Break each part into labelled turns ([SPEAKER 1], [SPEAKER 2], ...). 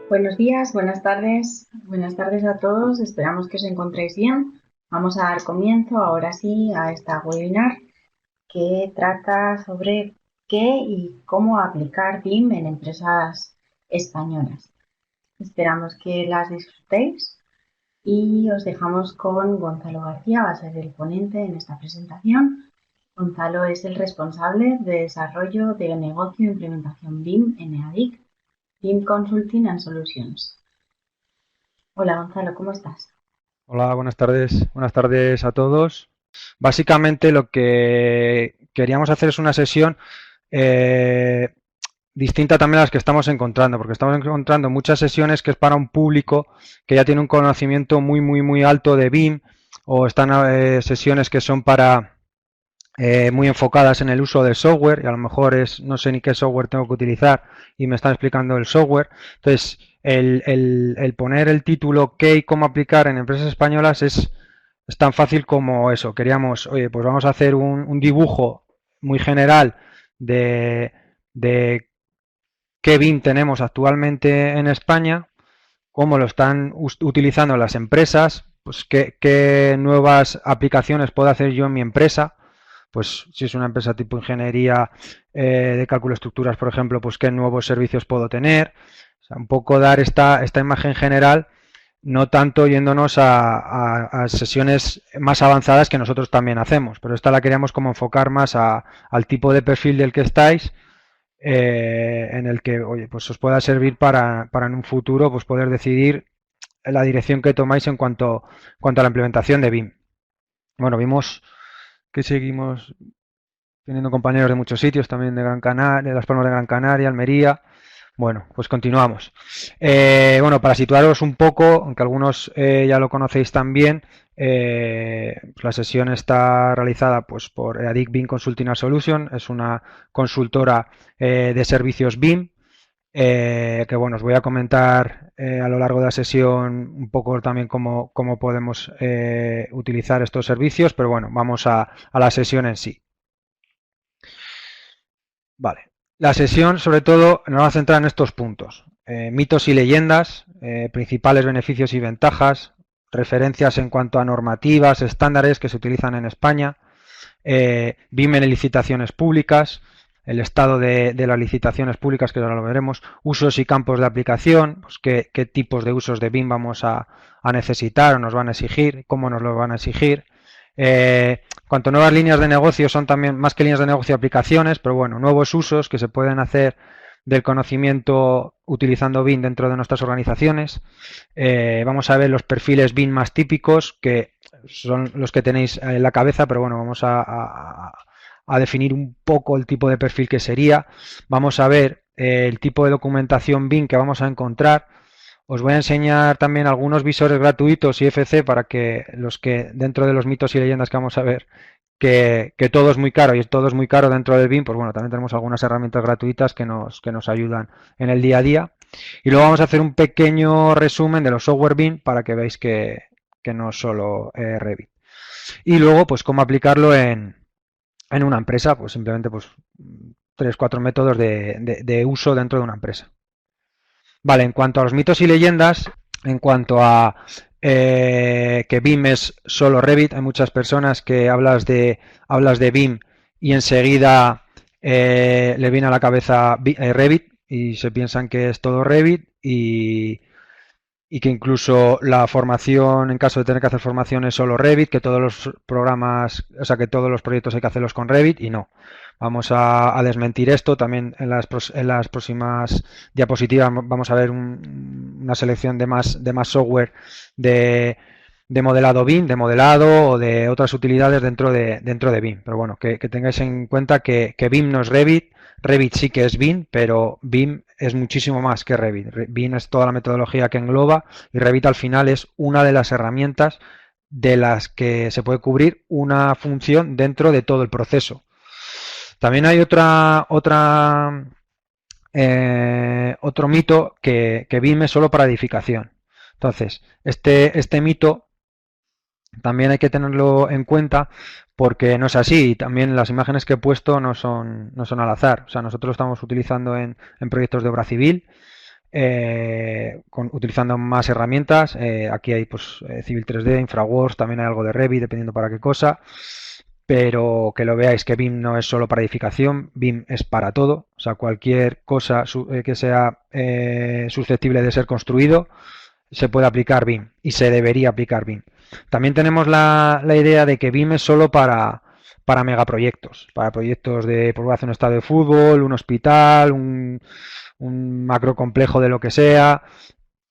[SPEAKER 1] Buenos días, buenas tardes a todos. Esperamos que os encontréis bien. Vamos a dar comienzo ahora sí a esta webinar que trata sobre qué y cómo aplicar BIM en empresas españolas. Esperamos que las disfrutéis y os dejamos con Gonzalo García, va a ser el ponente en esta presentación. Gonzalo es el responsable de desarrollo de negocio e implementación BIM en EADIC, BIM Consulting and Solutions. Hola Gonzalo, ¿cómo estás?
[SPEAKER 2] Hola, buenas tardes. Buenas tardes a todos. Básicamente lo que queríamos hacer es una sesión eh, distinta también a las que estamos encontrando, porque estamos encontrando muchas sesiones que es para un público que ya tiene un conocimiento muy alto de BIM, o están sesiones que son para muy enfocadas en el uso del software, y a lo mejor no sé ni qué software tengo que utilizar y me están explicando el software. Entonces, el poner el título ¿qué y cómo aplicar en empresas españolas es tan fácil como eso. Queríamos, oye, pues vamos a hacer un dibujo muy general de qué BIM tenemos actualmente en España, cómo lo están utilizando las empresas, pues qué nuevas aplicaciones puedo hacer yo en mi empresa. Pues si es una empresa tipo ingeniería de cálculo de estructuras, por ejemplo, pues qué nuevos servicios puedo tener. O sea, un poco dar esta imagen general, no tanto yéndonos a sesiones más avanzadas que nosotros también hacemos, pero esta la queríamos como enfocar más al tipo de perfil del que estáis, en el que, oye, pues os pueda servir para en un futuro pues poder decidir la dirección que tomáis en cuanto a la implementación de BIM. Bueno, vimos que seguimos teniendo compañeros de muchos sitios, también de Gran Canaria, de Las Palmas de Gran Canaria, Almería. Bueno, pues continuamos. Bueno, para situaros un poco, aunque algunos ya lo conocéis también, pues la sesión está realizada pues, por EADIC BIM Consulting Solution, es una consultora de servicios BIM, que bueno, os voy a comentar a lo largo de la sesión un poco también cómo podemos utilizar estos servicios, pero bueno, vamos a la sesión en sí. Vale. La sesión, sobre todo, nos va a centrar en estos puntos. Mitos y leyendas, principales beneficios y ventajas, referencias en cuanto a normativas, estándares que se utilizan en España, BIM en licitaciones públicas, el estado de las licitaciones públicas, que ahora lo veremos, usos y campos de aplicación, pues qué tipos de usos de BIM vamos a necesitar o nos van a exigir, cómo nos lo van a exigir. Cuanto nuevas líneas de negocio, son también más que líneas de negocio, aplicaciones, pero bueno, nuevos usos que se pueden hacer del conocimiento utilizando BIM dentro de nuestras organizaciones. Vamos a ver los perfiles BIM más típicos, que son los que tenéis en la cabeza, pero bueno, vamos a definir un poco el tipo de perfil que sería. Vamos a ver el tipo de documentación BIM que vamos a encontrar. Os voy a enseñar también algunos visores gratuitos IFC para que los que dentro de los mitos y leyendas que vamos a ver, que todo es muy caro y todo es muy caro dentro del BIM, pues bueno, también tenemos algunas herramientas gratuitas que nos ayudan en el día a día. Y luego vamos a hacer un pequeño resumen de los software BIM para que veáis que no es solo Revit. Y luego, pues cómo aplicarlo en una empresa, pues simplemente pues 3 4 métodos de uso dentro de una empresa. Vale, en cuanto a los mitos y leyendas, en cuanto a que BIM es solo Revit, hay muchas personas que hablas de BIM y enseguida le viene a la cabeza Revit y se piensan que es todo Revit, y que incluso la formación, en caso de tener que hacer formación, es solo Revit, que todos los programas, o sea, que todos los proyectos hay que hacerlos con Revit, y no. Vamos a desmentir esto. También en las próximas diapositivas vamos a ver una selección de más software de modelado BIM, de modelado o de otras utilidades dentro de BIM. Pero bueno, que tengáis en cuenta que BIM no es Revit. Revit sí que es BIM, pero BIM es muchísimo más que Revit. BIM es toda la metodología que engloba, y Revit al final es una de las herramientas de las que se puede cubrir una función dentro de todo el proceso. También hay otro mito, que BIM es solo para edificación. Entonces, este mito también hay que tenerlo en cuenta, porque no es así. También las imágenes que he puesto no son al azar. O sea, nosotros lo estamos utilizando en proyectos de obra civil, utilizando más herramientas. Aquí hay pues Civil 3D, InfraWorks, también hay algo de Revit, dependiendo para qué cosa. Pero que lo veáis que BIM no es solo para edificación, BIM es para todo. O sea, cualquier cosa que sea susceptible de ser construido, se puede aplicar BIM y se debería aplicar BIM. También tenemos la idea de que BIM es solo para megaproyectos, para proyectos de, por hacer un estadio de fútbol, un hospital, un macrocomplejo de lo que sea.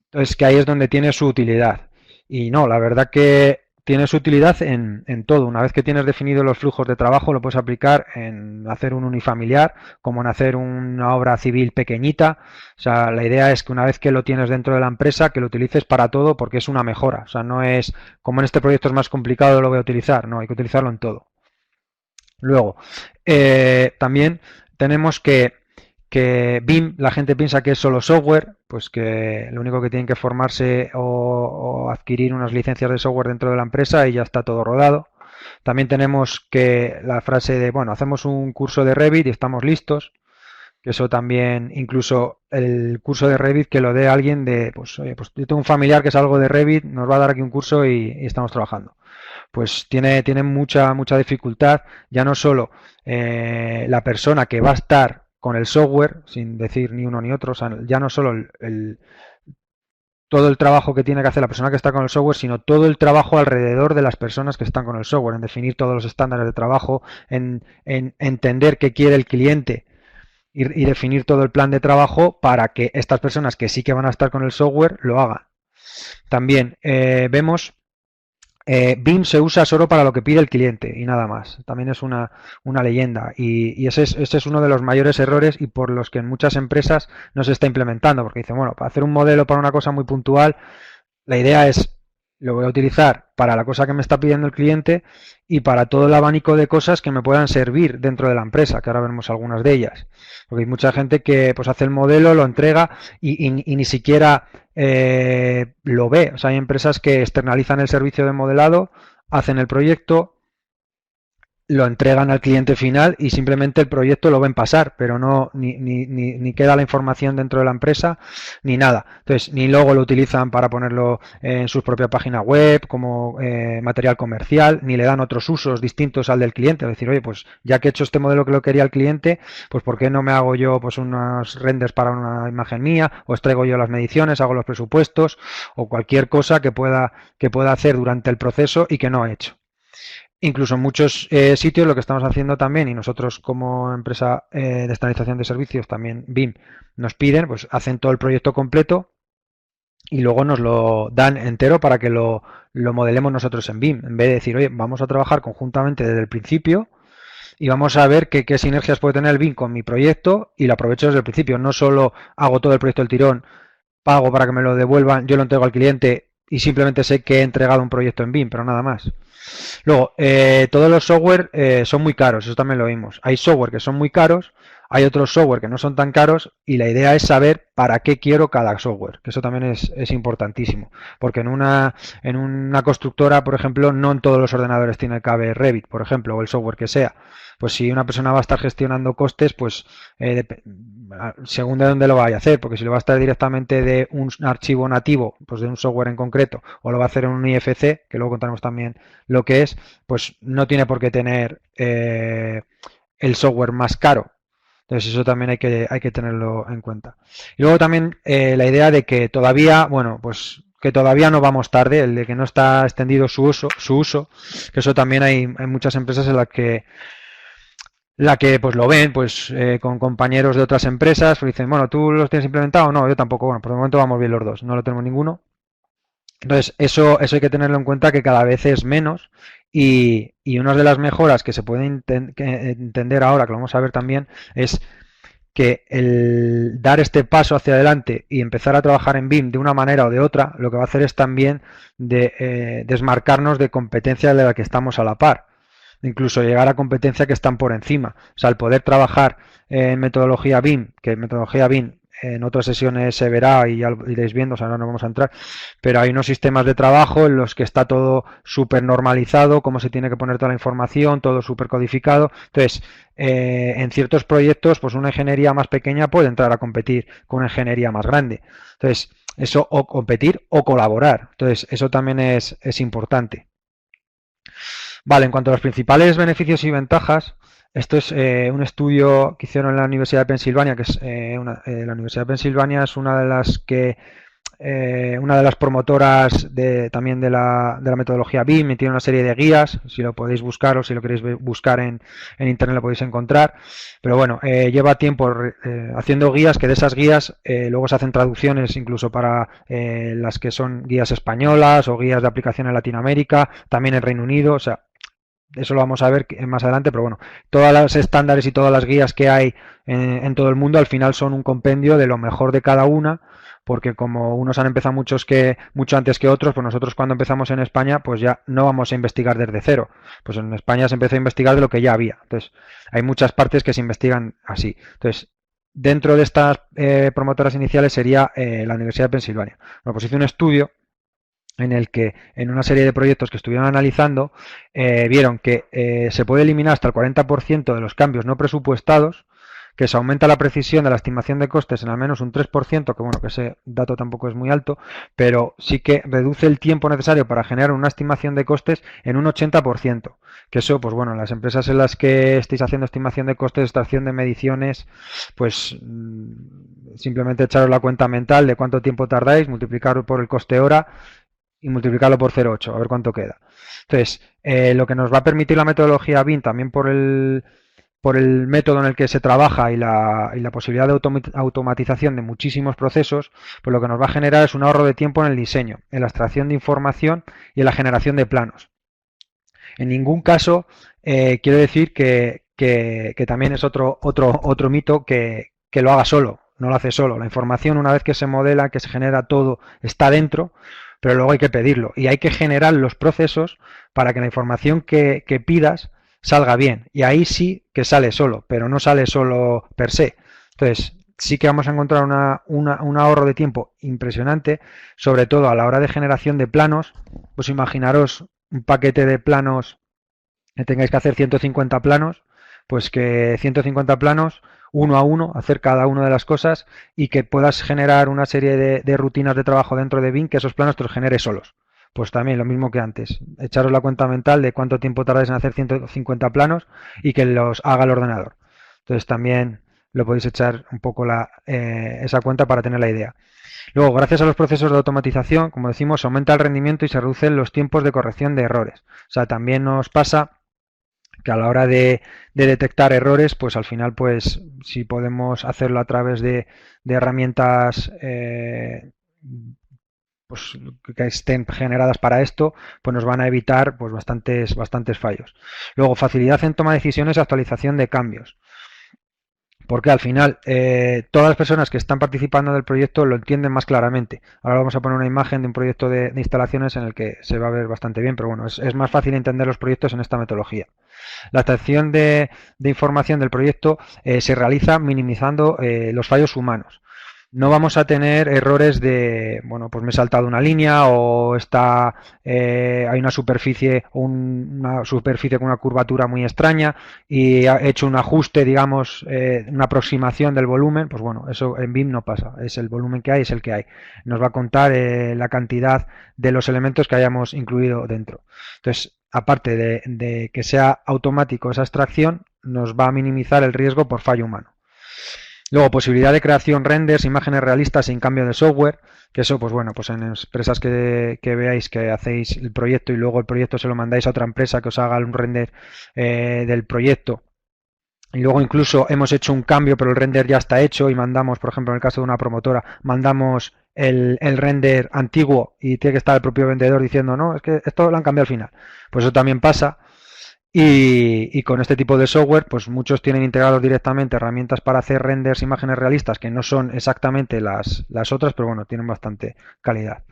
[SPEAKER 2] Entonces, que ahí es donde tiene su utilidad. Y no, la verdad que tiene su utilidad en todo. Una vez que tienes definido los flujos de trabajo, lo puedes aplicar en hacer un unifamiliar, como en hacer una obra civil pequeñita. O sea, la idea es que una vez que lo tienes dentro de la empresa, que lo utilices para todo, porque es una mejora. O sea, no es como en este proyecto es más complicado, lo voy a utilizar. No, hay que utilizarlo en todo. Luego, también tenemos que BIM, la gente piensa que es solo software, pues que lo único que tienen que formarse o adquirir unas licencias de software dentro de la empresa y ya está todo rodado. También tenemos que la frase de, bueno, hacemos un curso de Revit y estamos listos, que eso también, incluso el curso de Revit que lo dé alguien de, pues, oye, pues yo tengo un familiar que es algo de Revit, nos va a dar aquí un curso y estamos trabajando. Pues tiene mucha dificultad, ya no solo la persona que va a estar con el software, sin decir ni uno ni otro, o sea, ya no solo todo el trabajo que tiene que hacer la persona que está con el software, sino todo el trabajo alrededor de las personas que están con el software, en definir todos los estándares de trabajo, en entender qué quiere el cliente y definir todo el plan de trabajo para que estas personas que sí que van a estar con el software lo hagan. También vemos BIM se usa solo para lo que pide el cliente y nada más. También es una leyenda y ese es uno de los mayores errores y por los que en muchas empresas no se está implementando, porque dicen, bueno, para hacer un modelo para una cosa muy puntual, la idea es, lo voy a utilizar para la cosa que me está pidiendo el cliente y para todo el abanico de cosas que me puedan servir dentro de la empresa, que ahora veremos algunas de ellas. Porque hay mucha gente que pues hace el modelo, lo entrega y ni siquiera lo ve. O sea, hay empresas que externalizan el servicio de modelado, hacen el proyecto, lo entregan al cliente final y simplemente el proyecto lo ven pasar, pero no ni queda la información dentro de la empresa ni nada. Entonces, ni luego lo utilizan para ponerlo en su propia página web como material comercial, ni le dan otros usos distintos al del cliente. Es decir, oye, pues ya que he hecho este modelo que lo quería el cliente, pues ¿por qué no me hago yo pues unos renders para una imagen mía? O extraigo yo las mediciones, hago los presupuestos o cualquier cosa que pueda hacer durante el proceso y que no he hecho. Incluso en muchos sitios lo que estamos haciendo también, y nosotros como empresa de estandarización de servicios, también BIM, nos piden, pues hacen todo el proyecto completo y luego nos lo dan entero para que lo modelemos nosotros en BIM. En vez de decir, oye, vamos a trabajar conjuntamente desde el principio y vamos a ver qué sinergias puede tener el BIM con mi proyecto y lo aprovecho desde el principio. No solo hago todo el proyecto del tirón, pago para que me lo devuelvan, yo lo entrego al cliente y simplemente sé que he entregado un proyecto en BIM, pero nada más. Luego, todos los software son muy caros, eso también lo vimos. Hay software que son muy caros, hay otros software que no son tan caros y la idea es saber para qué quiero cada software, que eso también es importantísimo. Porque en una constructora, por ejemplo, no en todos los ordenadores tiene cabe Revit, por ejemplo, o el software que sea. Pues si una persona va a estar gestionando costes, pues según de dónde lo vaya a hacer, porque si lo va a estar directamente de un archivo nativo, pues de un software en concreto, o lo va a hacer en un IFC, que luego contaremos también lo que es, pues no tiene por qué tener el software más caro. Entonces eso también hay que tenerlo en cuenta. Y luego también la idea de que todavía, bueno, pues que todavía no vamos tarde, el de que no está extendido su uso, que eso también hay muchas empresas en la que pues lo ven pues con compañeros de otras empresas, pues dicen, bueno, ¿tú los tienes implementado? No, yo tampoco. Bueno, por el momento vamos bien los dos, no lo tenemos ninguno. Entonces, eso hay que tenerlo en cuenta que cada vez es menos y una de las mejoras que se puede entender ahora, que lo vamos a ver también, es que el dar este paso hacia adelante y empezar a trabajar en BIM de una manera o de otra, lo que va a hacer es también desmarcarnos de competencia de la que estamos a la par, incluso llegar a competencia que están por encima. O sea, el poder trabajar en metodología BIM, que metodología BIM en otras sesiones se verá y ya lo iréis viendo, o sea, no nos vamos a entrar, pero hay unos sistemas de trabajo en los que está todo súper normalizado, cómo se tiene que poner toda la información, todo súper codificado. Entonces, en ciertos proyectos, pues una ingeniería más pequeña puede entrar a competir con una ingeniería más grande. Entonces, eso o competir o colaborar. Entonces, eso también es importante. Vale, en cuanto a los principales beneficios y ventajas, esto es un estudio que hicieron en la Universidad de Pensilvania, que es la Universidad de Pensilvania es una de las promotoras también de la metodología BIM, y tiene una serie de guías, si lo podéis buscar o si lo queréis buscar en internet lo podéis encontrar, pero bueno, lleva tiempo haciendo guías, que de esas guías luego se hacen traducciones incluso para las que son guías españolas o guías de aplicación en Latinoamérica, también en Reino Unido, o sea, eso lo vamos a ver más adelante, pero bueno, todas las estándares y todas las guías que hay en todo el mundo al final son un compendio de lo mejor de cada una, porque como unos han empezado mucho antes que otros, pues nosotros cuando empezamos en España, pues ya no vamos a investigar desde cero. Pues en España se empezó a investigar de lo que ya había. Entonces, hay muchas partes que se investigan así. Entonces, dentro de estas promotoras iniciales sería la Universidad de Pensilvania. Bueno, pues hice un estudio en el que en una serie de proyectos que estuvieron analizando vieron que se puede eliminar hasta el 40% de los cambios no presupuestados, que se aumenta la precisión de la estimación de costes en al menos un 3%, que bueno, que ese dato tampoco es muy alto, pero sí que reduce el tiempo necesario para generar una estimación de costes en un 80%, que eso, pues bueno, en las empresas en las que estéis haciendo estimación de costes, extracción de mediciones, pues simplemente echaros la cuenta mental de cuánto tiempo tardáis, multiplicarlo por el coste hora y multiplicarlo por 0,8, a ver cuánto queda. Entonces, lo que nos va a permitir la metodología BIM, también por el método en el que se trabaja y la posibilidad de automatización de muchísimos procesos, pues lo que nos va a generar es un ahorro de tiempo en el diseño, en la extracción de información y en la generación de planos. En ningún caso quiero decir que también es otro mito que lo haga solo, no lo hace solo. La información, una vez que se modela, que se genera todo, está dentro, pero luego hay que pedirlo y hay que generar los procesos para que la información que pidas salga bien. Y ahí sí que sale solo, pero no sale solo per se. Entonces, sí que vamos a encontrar un ahorro de tiempo impresionante, sobre todo a la hora de generación de planos. Pues imaginaros un paquete de planos que tengáis que hacer 150 planos, pues que 150 planos uno a uno, hacer cada una de las cosas y que puedas generar una serie de rutinas de trabajo dentro de BIM que esos planos te los genere solos. Pues también lo mismo que antes, echaros la cuenta mental de cuánto tiempo tardáis en hacer 150 planos y que los haga el ordenador. Entonces también lo podéis echar un poco esa cuenta para tener la idea. Luego, gracias a los procesos de automatización, como decimos, se aumenta el rendimiento y se reducen los tiempos de corrección de errores. O sea, también nos pasa que a la hora de detectar errores, pues al final, pues si podemos hacerlo a través de herramientas pues, que estén generadas para esto, pues nos van a evitar pues bastantes fallos. Luego, facilidad en toma de decisiones y actualización de cambios. Porque al final todas las personas que están participando del proyecto lo entienden más claramente. Ahora vamos a poner una imagen de un proyecto de instalaciones en el que se va a ver bastante bien, pero bueno, es más fácil entender los proyectos en esta metodología. La extracción de información del proyecto se realiza minimizando los fallos humanos. No vamos a tener errores de, bueno, pues me he saltado una línea o hay una superficie con una curvatura muy extraña y he hecho un ajuste, digamos, una aproximación del volumen. Pues bueno, eso en BIM no pasa, es el volumen que hay, es el que hay. Nos va a contar la cantidad de los elementos que hayamos incluido dentro. Entonces, aparte de que sea automático esa extracción, nos va a minimizar el riesgo por fallo humano. Luego, posibilidad de creación renders, imágenes realistas sin cambio de software, que eso, pues bueno, pues en empresas que veáis que hacéis el proyecto y luego el proyecto se lo mandáis a otra empresa que os haga un render del proyecto. Y luego incluso hemos hecho un cambio, pero el render ya está hecho y mandamos, por ejemplo, en el caso de una promotora, mandamos el render antiguo y tiene que estar el propio vendedor diciendo, no, es que esto lo han cambiado al final. Pues eso también pasa. Y con este tipo de software, pues muchos tienen integrados directamente herramientas para hacer renders, imágenes realistas, que no son exactamente las otras, pero bueno, tienen bastante calidad.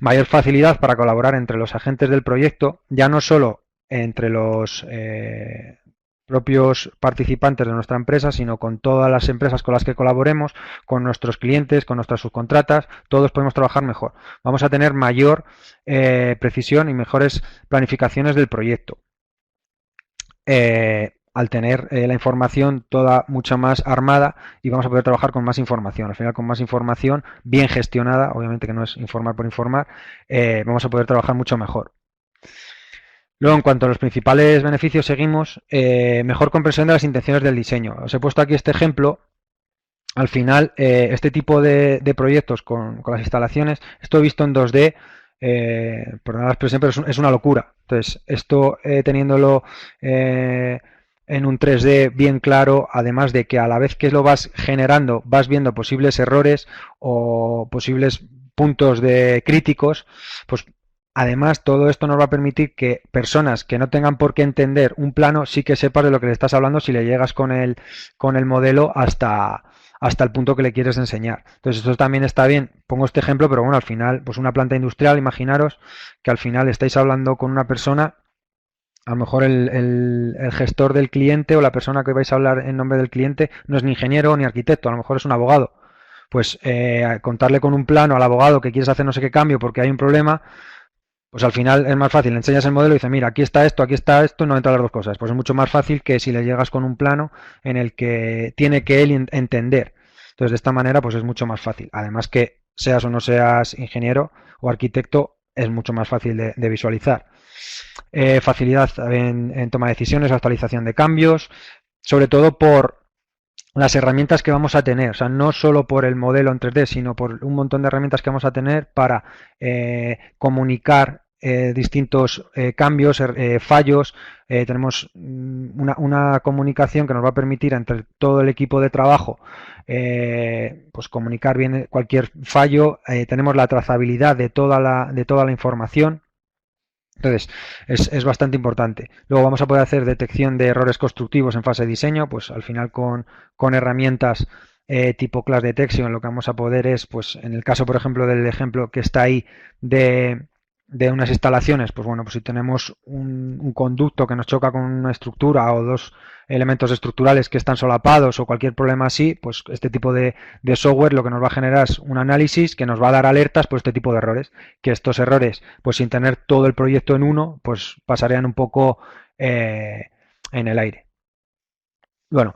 [SPEAKER 2] Mayor facilidad para colaborar entre los agentes del proyecto, ya no solo entre los propios participantes de nuestra empresa, sino con todas las empresas con las que colaboremos, con nuestros clientes, con nuestras subcontratas, todos podemos trabajar mejor. Vamos a tener mayor precisión y mejores planificaciones del proyecto. Al tener la información toda mucho más armada y vamos a poder trabajar con más información. Al final, con más información bien gestionada, obviamente que no es informar por informar, vamos a poder trabajar mucho mejor. Luego, en cuanto a los principales beneficios, seguimos mejor comprensión de las intenciones del diseño. Os he puesto aquí este ejemplo. Al final, este tipo de proyectos con las instalaciones, esto he visto en 2D, perdonad la expresión, pero es una locura. Entonces, esto teniéndolo en un 3D bien claro, además de que a la vez que lo vas generando, vas viendo posibles errores o posibles puntos de críticos, pues además, todo esto nos va a permitir que personas que no tengan por qué entender un plano sí que sepas de lo que le estás hablando si le llegas con el modelo hasta el punto que le quieres enseñar. Entonces, esto también está bien. Pongo este ejemplo, pero bueno, al final, pues una planta industrial, imaginaros que al final estáis hablando con una persona, a lo mejor el gestor del cliente o la persona que vais a hablar en nombre del cliente no es ni ingeniero ni arquitecto, a lo mejor es un abogado. Pues contarle con un plano al abogado que quieres hacer no sé qué cambio porque hay un problema, pues al final es más fácil, le enseñas el modelo y dice, mira, aquí está esto, no entran las dos cosas. Pues es mucho más fácil que si le llegas con un plano en el que tiene que él entender. Entonces, de esta manera, pues es mucho más fácil. Además que seas o no seas ingeniero o arquitecto, es mucho más fácil de visualizar. Facilidad en toma de decisiones, actualización de cambios, sobre todo por las herramientas que vamos a tener, o sea, no solo por el modelo en 3D, sino por un montón de herramientas que vamos a tener para comunicar distintos cambios, fallos. Tenemos una comunicación que nos va a permitir entre todo el equipo de trabajo pues comunicar bien cualquier fallo. Tenemos la trazabilidad de toda la información. Entonces, es bastante importante. Luego vamos a poder hacer detección de errores constructivos en fase de diseño, pues al final con herramientas tipo Class Detection lo que vamos a poder es, pues en el caso, por ejemplo, del ejemplo que está ahí de unas instalaciones, pues bueno, pues si tenemos un conducto que nos choca con una estructura o dos elementos estructurales que están solapados o cualquier problema así, pues este tipo de software lo que nos va a generar es un análisis que nos va a dar alertas por este tipo de errores, que estos errores, pues sin tener todo el proyecto en uno, pues pasarían un poco en el aire. Bueno,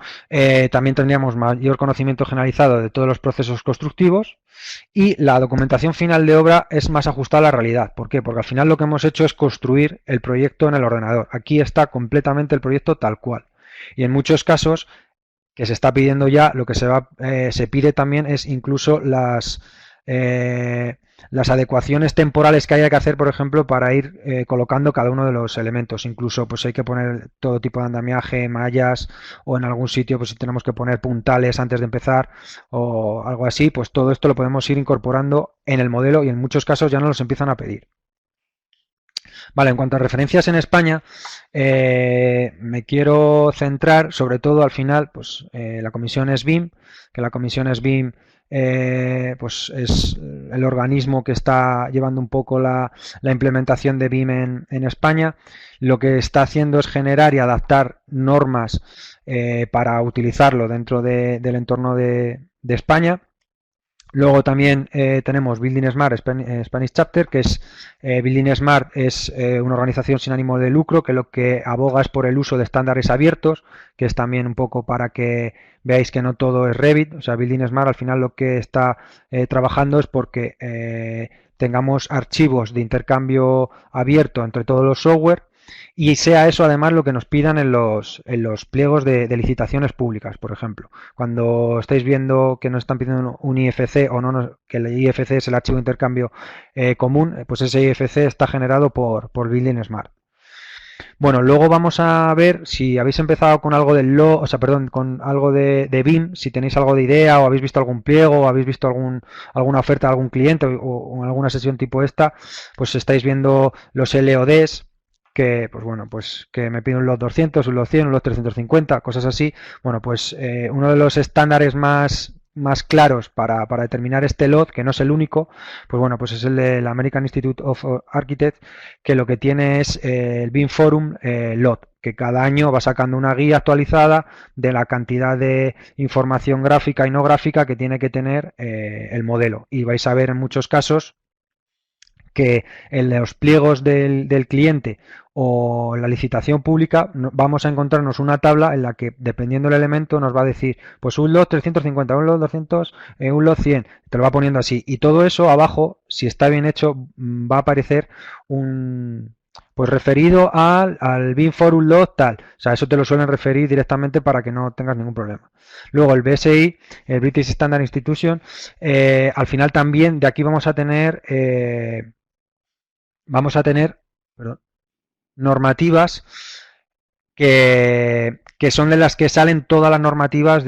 [SPEAKER 2] también tendríamos mayor conocimiento generalizado de todos los procesos constructivos y la documentación final de obra es más ajustada a la realidad. ¿Por qué? Porque al final lo que hemos hecho es construir el proyecto en el ordenador. Aquí está completamente el proyecto tal cual. Y en muchos casos que se está pidiendo ya, lo que se pide también es incluso las adecuaciones temporales que haya que hacer, por ejemplo, para ir colocando cada uno de los elementos. Incluso pues hay que poner todo tipo de andamiaje, mallas, o en algún sitio pues si tenemos que poner puntales antes de empezar o algo así, pues todo esto lo podemos ir incorporando en el modelo y en muchos casos ya nos los empiezan a pedir. Vale, en cuanto a referencias en España, me quiero centrar sobre todo al final, pues la comisión SBIM, que la comisión SBIM pues es el organismo que está llevando un poco la implementación de BIM en España. Lo que está haciendo es generar y adaptar normas para utilizarlo dentro del entorno de España. Luego también tenemos Building Smart Spanish Chapter, que es Building Smart es una organización sin ánimo de lucro que lo que aboga es por el uso de estándares abiertos, que es también un poco para que veáis que no todo es Revit. O sea, Building Smart al final lo que está trabajando es porque tengamos archivos de intercambio abierto entre todos los software y sea eso además lo que nos pidan en los pliegos de licitaciones públicas, por ejemplo. Cuando estáis viendo que nos están pidiendo un IFC o no, que el IFC es el archivo de intercambio común, pues ese IFC está generado por Building Smart. Bueno, luego vamos a ver si habéis empezado con algo del o sea, perdón, con algo de BIM, si tenéis algo de idea o habéis visto algún pliego o habéis visto alguna oferta de algún cliente o alguna sesión tipo esta, pues estáis viendo los LODs, que pues bueno, pues que me piden un lot 200, un lot 100, un lot 350, cosas así. Bueno, pues uno de los estándares más más claros para determinar este lot, que no es el único, pues bueno, pues es el del American Institute of Architects, que lo que tiene es el BIM Forum lot, que cada año va sacando una guía actualizada de la cantidad de información gráfica y no gráfica que tiene que tener el modelo. Y vais a ver en muchos casos que en los pliegos del cliente o la licitación pública vamos a encontrarnos una tabla en la que, dependiendo del elemento, nos va a decir pues un lot 350, un lot 200, un lot 100, te lo va poniendo así. Y todo eso abajo, si está bien hecho, va a aparecer un... pues referido al BIM Forum lot tal. O sea, eso te lo suelen referir directamente para que no tengas ningún problema. Luego el BSI, el British Standard Institution, al final también de aquí vamos a tener perdón, normativas que son de las que salen todas las normativas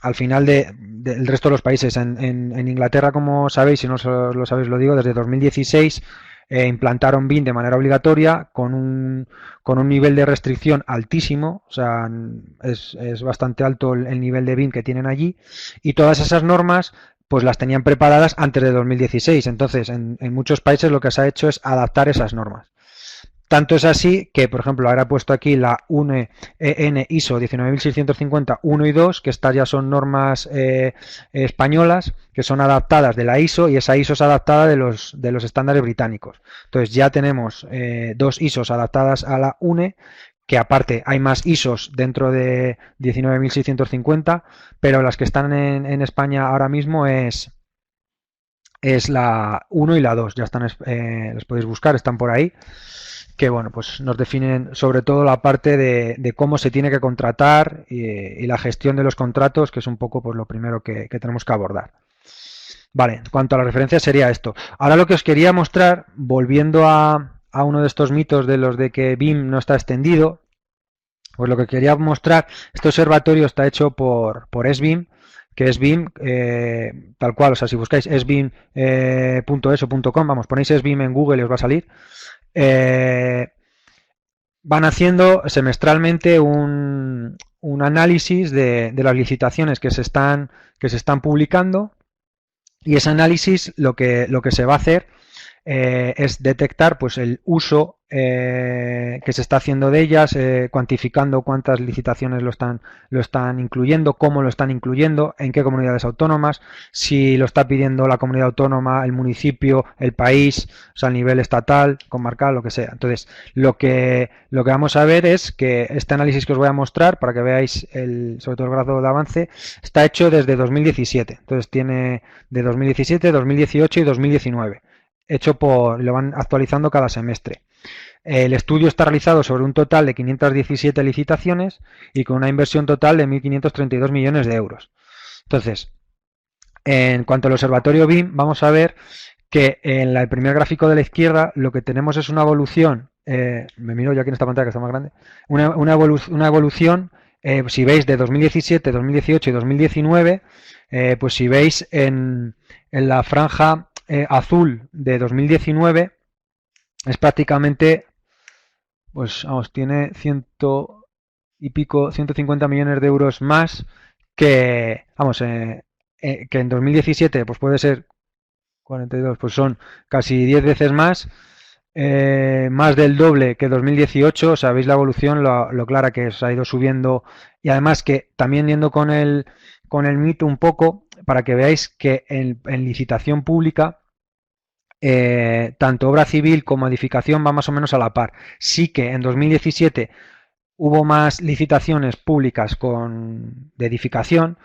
[SPEAKER 2] al final del resto de los países. En Inglaterra, como sabéis, si no lo sabéis lo digo, desde 2016 implantaron BIM de manera obligatoria con un nivel de restricción altísimo, o sea, es bastante alto el nivel de BIM que tienen allí, y todas esas normas pues las tenían preparadas antes de 2016. Entonces, en muchos países lo que se ha hecho es adaptar esas normas. Tanto es así que, por ejemplo, ahora he puesto aquí la UNE EN ISO 19650 1 y 2, que estas ya son normas españolas, que son adaptadas de la ISO, y esa ISO es adaptada de los estándares británicos. Entonces ya tenemos dos ISOs adaptadas a la UNE, que aparte hay más ISOs dentro de 19650, pero las que están en España ahora mismo es la 1 y la 2, ya están, las podéis buscar, están por ahí, que bueno, pues nos definen sobre todo la parte de cómo se tiene que contratar y la gestión de los contratos, que es un poco pues lo primero que tenemos que abordar. Vale, en cuanto a la referencia sería esto. Ahora lo que os quería mostrar, volviendo a uno de estos mitos de los de que BIM no está extendido, pues lo que quería mostrar, este observatorio está hecho por SBIM, que es BIM, tal cual, o sea, si buscáis sbim.eso.com, vamos, ponéis SBIM en Google y os va a salir. Van haciendo semestralmente un análisis de las licitaciones que se están publicando, y ese análisis lo que se va a hacer es detectar pues el uso que se está haciendo de ellas, cuantificando cuántas licitaciones lo están incluyendo, cómo lo están incluyendo, en qué comunidades autónomas, si lo está pidiendo la comunidad autónoma, el municipio, el país, o sea, a nivel estatal, comarcal, lo que sea. Entonces, lo que vamos a ver es que este análisis que os voy a mostrar, para que veáis sobre todo el grado de avance, está hecho desde 2017. Entonces tiene de 2017, 2018 y 2019. Lo van actualizando cada semestre. El estudio está realizado sobre un total de 517 licitaciones y con una inversión total de 1.532 millones de euros. Entonces, en cuanto al observatorio BIM, vamos a ver que en el primer gráfico de la izquierda lo que tenemos es una evolución, me miro ya aquí en esta pantalla que está más grande, una evolución, si veis de 2017, 2018 y 2019, pues si veis en la franja azul de 2019 es prácticamente, pues vamos, tiene 150 millones de euros más que, vamos, que en 2017 pues puede ser 42, pues son casi 10 veces más, más del doble que 2018. Sabéis la evolución, lo clara que se ha ido subiendo, y además que también yendo con el mito un poco, para que veáis que en licitación pública tanto obra civil como edificación va más o menos a la par. Sí que en 2017 hubo más licitaciones públicas de edificación,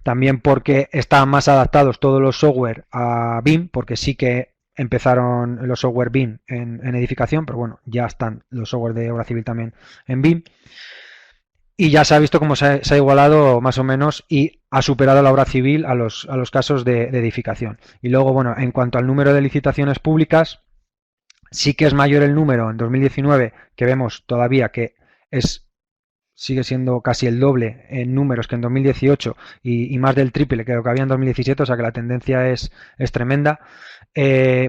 [SPEAKER 2] también porque estaban más adaptados todos los software a BIM, porque sí que empezaron los software BIM en edificación, pero bueno, ya están los software de obra civil también en BIM. Y ya se ha visto cómo se ha igualado más o menos y ha superado la obra civil a los casos de edificación. Y luego, bueno, en cuanto al número de licitaciones públicas, sí que es mayor el número en 2019, que vemos todavía que sigue siendo casi el doble en números que en 2018 y más del triple que lo que había en 2017, o sea que la tendencia es tremenda.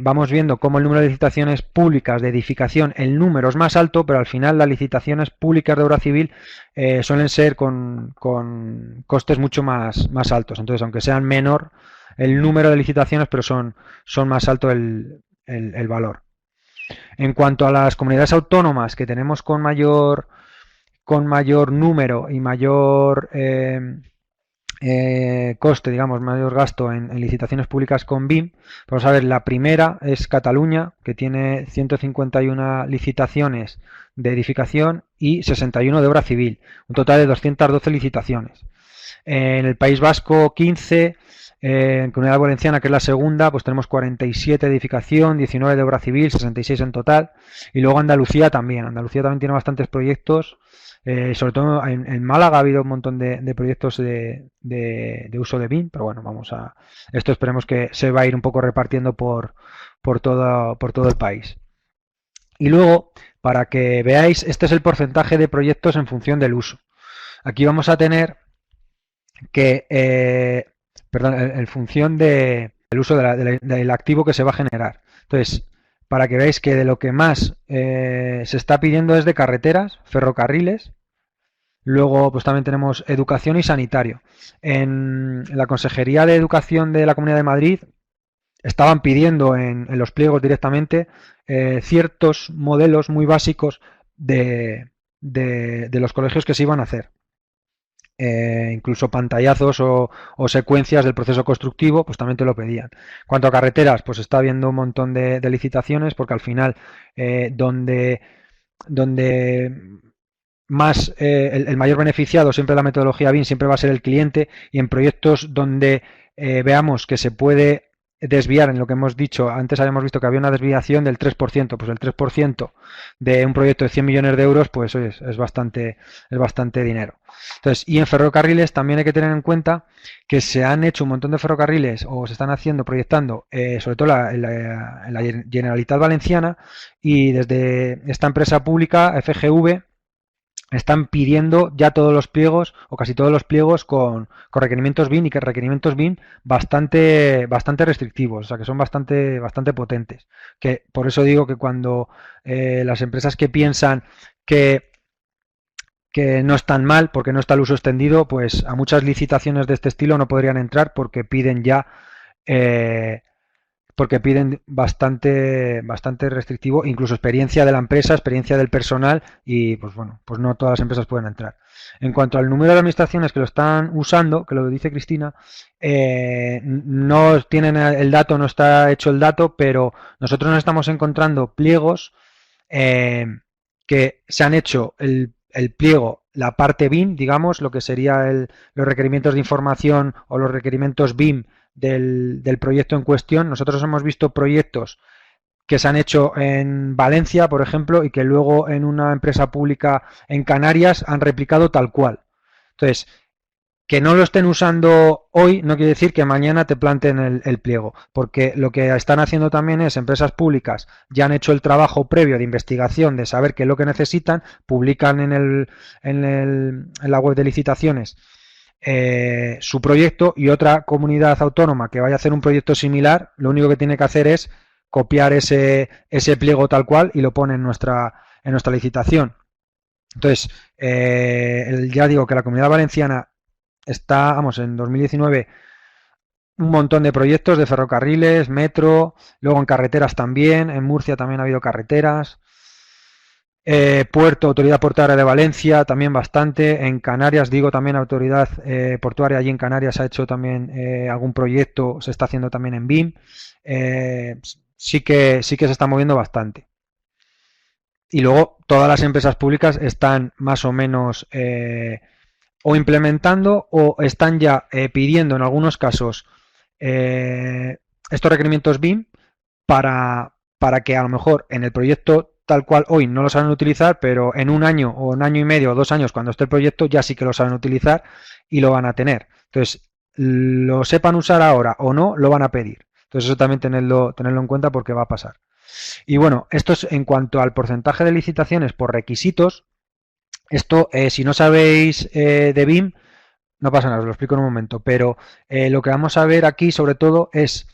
[SPEAKER 2] vamos viendo cómo el número de licitaciones públicas de edificación, el número es más alto, pero al final las licitaciones públicas de obra civil suelen ser con costes mucho más altos. Entonces, aunque sean menor el número de licitaciones, pero son más alto el valor. En cuanto a las comunidades autónomas que tenemos con mayor número y mayor coste, digamos, mayor gasto en licitaciones públicas con BIM, vamos a ver, la primera es Cataluña, que tiene 151 licitaciones de edificación y 61 de obra civil, un total de 212 licitaciones. En el País Vasco, 15. En Comunidad Valenciana, que es la segunda, pues tenemos 47 de edificación, 19 de obra civil, 66 en total. Y luego Andalucía también. Andalucía también tiene bastantes proyectos. Sobre todo en Málaga ha habido un montón de proyectos de uso de BIM, pero bueno, esto esperemos que se va a ir un poco repartiendo por todo el país. Y luego, para que veáis, este es el porcentaje de proyectos en función del uso. Aquí vamos a tener que, en función del uso del activo que se va a generar. Entonces, para que veáis que de lo que más se está pidiendo es de carreteras, ferrocarriles. Luego, pues también tenemos educación y sanitario. En la Consejería de Educación de la Comunidad de Madrid estaban pidiendo en los pliegos directamente ciertos modelos muy básicos de los colegios que se iban a hacer. Incluso pantallazos o secuencias del proceso constructivo, pues también te lo pedían. En cuanto a carreteras, pues está habiendo un montón de licitaciones, porque al final donde más el mayor beneficiado siempre la metodología BIM siempre va a ser el cliente, y en proyectos donde veamos que se puede desviar, en lo que hemos dicho, antes habíamos visto que había una desviación del 3%, pues el 3% de un proyecto de 100 millones de euros, pues es bastante dinero. Entonces, y en ferrocarriles también hay que tener en cuenta que se han hecho un montón de ferrocarriles, o se están haciendo, proyectando, sobre todo en la Generalitat Valenciana, y desde esta empresa pública, FGV, están pidiendo ya todos los pliegos, o casi todos los pliegos, con requerimientos BIM, y que requerimientos BIM bastante restrictivos, o sea que son bastante potentes. Que por eso digo que cuando las empresas que piensan que no están mal, porque no está el uso extendido, pues a muchas licitaciones de este estilo no podrían entrar, porque piden ya bastante restrictivo, incluso experiencia de la empresa, experiencia del personal, y pues bueno, pues no todas las empresas pueden entrar. En cuanto al número de administraciones que lo están usando, que lo dice Cristina, no tienen el dato, no está hecho el dato, pero nosotros nos estamos encontrando pliegos que se han hecho el pliego, la parte BIM, digamos, lo que sería los requerimientos de información o los requerimientos BIM del proyecto en cuestión. Nosotros hemos visto proyectos que se han hecho en Valencia, por ejemplo, y que luego en una empresa pública en Canarias han replicado tal cual. Entonces, que no lo estén usando hoy no quiere decir que mañana te planten el pliego, porque lo que están haciendo también es, empresas públicas ya han hecho el trabajo previo de investigación, de saber qué es lo que necesitan, publican en la web de licitaciones su proyecto, y otra comunidad autónoma que vaya a hacer un proyecto similar, lo único que tiene que hacer es copiar ese pliego tal cual y lo pone en nuestra licitación. Entonces, ya digo que la Comunidad Valenciana está, en 2019, un montón de proyectos de ferrocarriles, metro, luego en carreteras también, en Murcia también ha habido carreteras, Puerto, Autoridad Portuaria de Valencia, también bastante. En Canarias, digo, también Autoridad Portuaria allí en Canarias ha hecho también algún proyecto, se está haciendo también en BIM. Sí que se está moviendo bastante. Y luego todas las empresas públicas están más o menos o implementando, o están ya pidiendo en algunos casos estos requerimientos BIM para que a lo mejor en el proyecto tal cual hoy no lo saben utilizar, pero en un año o un año y medio o 2 años, cuando esté el proyecto, ya sí que lo saben utilizar y lo van a tener. Entonces, lo sepan usar ahora o no, lo van a pedir. Entonces, eso también tenerlo en cuenta, porque va a pasar. Y bueno, esto es en cuanto al porcentaje de licitaciones por requisitos. Esto, si no sabéis de BIM, no pasa nada, os lo explico en un momento, pero lo que vamos a ver aquí sobre todo es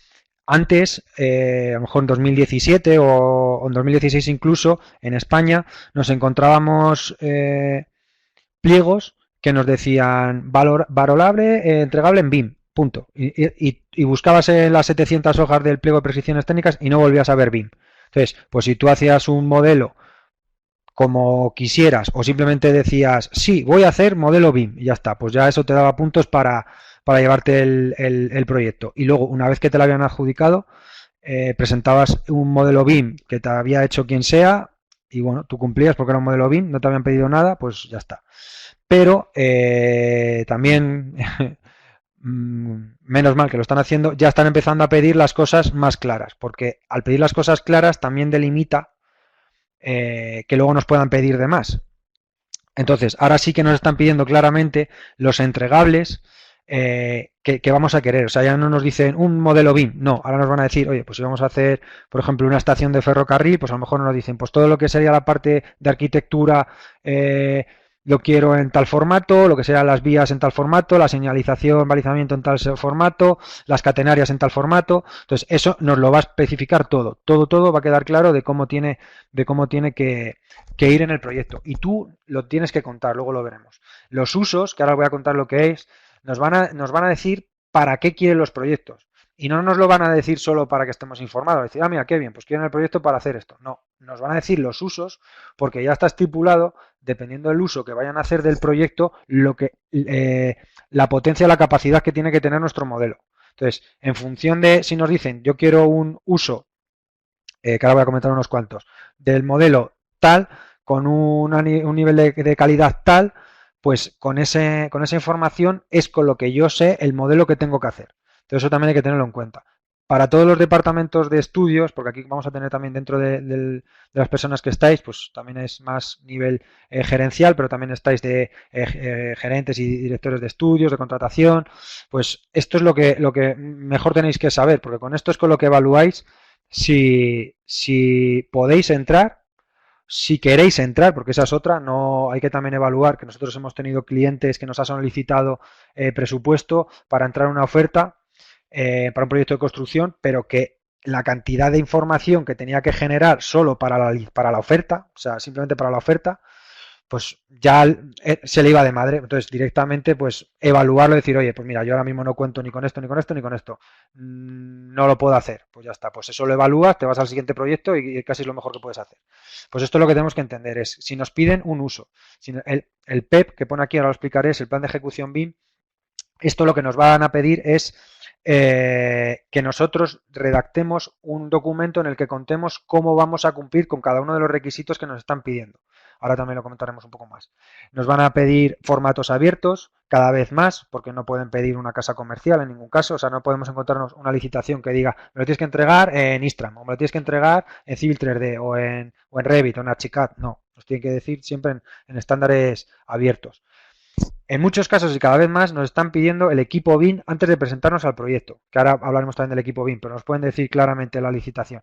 [SPEAKER 2] Antes, a lo mejor en 2017 o en 2016 incluso, en España, nos encontrábamos pliegos que nos decían valorable, entregable en BIM, punto. Y buscabas en las 700 hojas del pliego de prescripciones técnicas y no volvías a ver BIM. Entonces, pues si tú hacías un modelo como quisieras o simplemente decías, sí, voy a hacer modelo BIM y ya está, pues ya eso te daba puntos para llevarte el proyecto. Y luego, una vez que te lo habían adjudicado, presentabas un modelo BIM que te había hecho quien sea y bueno, tú cumplías porque era un modelo BIM, no te habían pedido nada, pues ya está. Pero también, menos mal que lo están haciendo, ya están empezando a pedir las cosas más claras, porque al pedir las cosas claras también delimita que luego nos puedan pedir de más. Entonces, ahora sí que nos están pidiendo claramente los entregables que vamos a querer. O sea, ya no nos dicen un modelo BIM, no, ahora nos van a decir, oye, pues si vamos a hacer, por ejemplo, una estación de ferrocarril, pues a lo mejor nos dicen, pues todo lo que sería la parte de arquitectura lo quiero en tal formato, lo que sean las vías en tal formato, la señalización, balizamiento en tal formato, las catenarias en tal formato. Entonces, eso nos lo va a especificar todo. Todo va a quedar claro de cómo tiene que ir en el proyecto. Y tú lo tienes que contar, luego lo veremos. Los usos, que ahora os voy a contar lo que es, nos van a decir para qué quieren los proyectos. Y no nos lo van a decir solo para que estemos informados. Decir, ah, mira, qué bien, pues quieren el proyecto para hacer esto. No, nos van a decir los usos porque ya está estipulado, dependiendo del uso que vayan a hacer del proyecto, la potencia, la capacidad que tiene que tener nuestro modelo. Entonces, en función de si nos dicen, yo quiero un uso, que ahora voy a comentar unos cuantos, del modelo tal, con un nivel de calidad tal, pues con esa información es con lo que yo sé el modelo que tengo que hacer. Entonces eso también hay que tenerlo en cuenta. Para todos los departamentos de estudios, porque aquí vamos a tener también dentro de las personas que estáis, pues también es más nivel gerencial, pero también estáis de gerentes y directores de estudios, de contratación, pues esto es lo que mejor tenéis que saber, porque con esto es con lo que evaluáis si podéis entrar, si queréis entrar, porque esa es otra, no hay que también evaluar que nosotros hemos tenido clientes que nos han solicitado presupuesto para entrar a una oferta para un proyecto de construcción, pero que la cantidad de información que tenía que generar solo para la oferta, o sea, simplemente para la oferta, pues ya se le iba de madre. Entonces, directamente, pues evaluarlo y decir, oye, pues mira, yo ahora mismo no cuento ni con esto, ni con esto, ni con esto. No lo puedo hacer. Pues ya está. Pues eso lo evalúas, te vas al siguiente proyecto y casi es lo mejor que puedes hacer. Pues esto es lo que tenemos que entender. Es si nos piden un uso. Si el PEP que pone aquí, ahora lo explicaré, es el plan de ejecución BIM. Esto lo que nos van a pedir es que nosotros redactemos un documento en el que contemos cómo vamos a cumplir con cada uno de los requisitos que nos están pidiendo. Ahora también lo comentaremos un poco más. Nos van a pedir formatos abiertos cada vez más, porque no pueden pedir una casa comercial en ningún caso. O sea, no podemos encontrarnos una licitación que diga, me lo tienes que entregar en Istram, o me lo tienes que entregar en Civil 3D, o en Revit, o en Archicad. No, nos tienen que decir siempre en estándares abiertos. En muchos casos y cada vez más nos están pidiendo el equipo BIM antes de presentarnos al proyecto, que ahora hablaremos también del equipo BIM, pero nos pueden decir claramente en la licitación.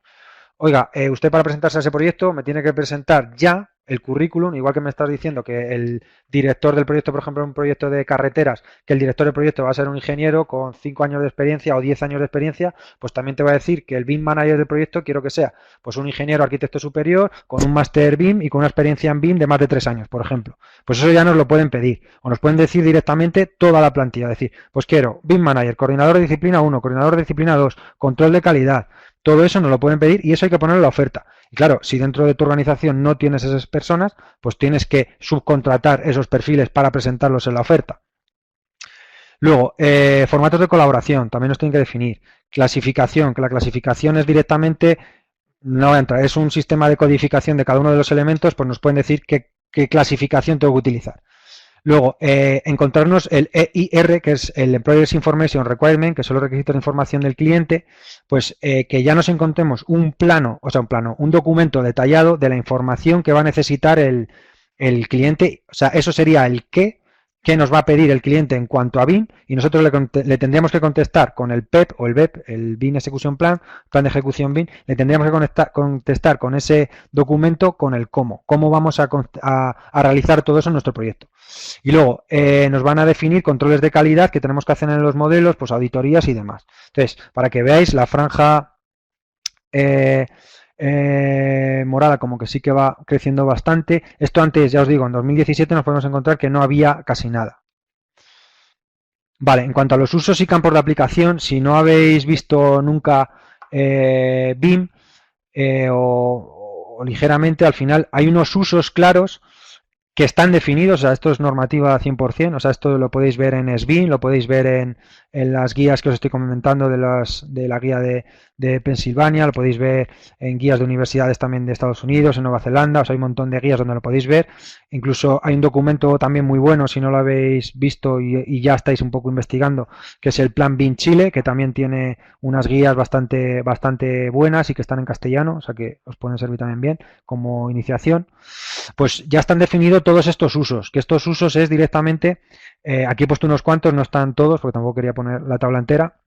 [SPEAKER 2] Oiga, usted para presentarse a ese proyecto me tiene que presentar ya el currículum, igual que me estás diciendo que el director del proyecto, por ejemplo, un proyecto de carreteras, que el director del proyecto va a ser un ingeniero con 5 años de experiencia o 10 años de experiencia, pues también te va a decir que el BIM manager del proyecto quiero que sea pues un ingeniero arquitecto superior con un máster BIM y con una experiencia en BIM de más de 3 años, por ejemplo. Pues eso ya nos lo pueden pedir o nos pueden decir directamente toda la plantilla, decir, pues quiero BIM manager, coordinador de disciplina 1, coordinador de disciplina 2, control de calidad. Todo eso nos lo pueden pedir y eso hay que ponerlo en la oferta. Y claro, si dentro de tu organización no tienes esas personas, pues tienes que subcontratar esos perfiles para presentarlos en la oferta. Luego, formatos de colaboración, también nos tienen que definir. Clasificación, que la clasificación es directamente, no entra, es un sistema de codificación de cada uno de los elementos, pues nos pueden decir qué clasificación tengo que utilizar. Luego, encontrarnos el EIR, que es el Employers Information Requirement, que son los requisitos de información del cliente, pues que ya nos encontremos un documento detallado de la información que va a necesitar el cliente. O sea, eso sería el qué qué nos va a pedir el cliente en cuanto a BIM y nosotros le tendríamos que contestar con el PEP o el BEP, el BIM Execution Plan, plan de ejecución BIM, le tendríamos que contestar con ese documento con el cómo vamos a realizar todo eso en nuestro proyecto. Y luego nos van a definir controles de calidad que tenemos que hacer en los modelos, pues auditorías y demás. Entonces, para que veáis, la franja morada como que sí que va creciendo bastante. Esto antes, ya os digo, en 2017 nos podemos encontrar que no había casi nada. Vale, en cuanto a los usos y campos de aplicación, si no habéis visto nunca BIM o ligeramente, al final hay unos usos claros que están definidos, o sea, esto es normativa 100%, o sea, esto lo podéis ver en SBIM, lo podéis ver en las guías que os estoy comentando de la guía de Pensilvania, lo podéis ver en guías de universidades también de Estados Unidos, en Nueva Zelanda, o sea, hay un montón de guías donde lo podéis ver, incluso hay un documento también muy bueno, si no lo habéis visto y ya estáis un poco investigando, que es el Plan BIM Chile, que también tiene unas guías bastante buenas y que están en castellano, o sea, que os pueden servir también bien como iniciación. Pues ya están definidos todos estos usos, que estos usos es directamente, aquí he puesto unos cuantos, no están todos, porque tampoco quería poner la tabla entera,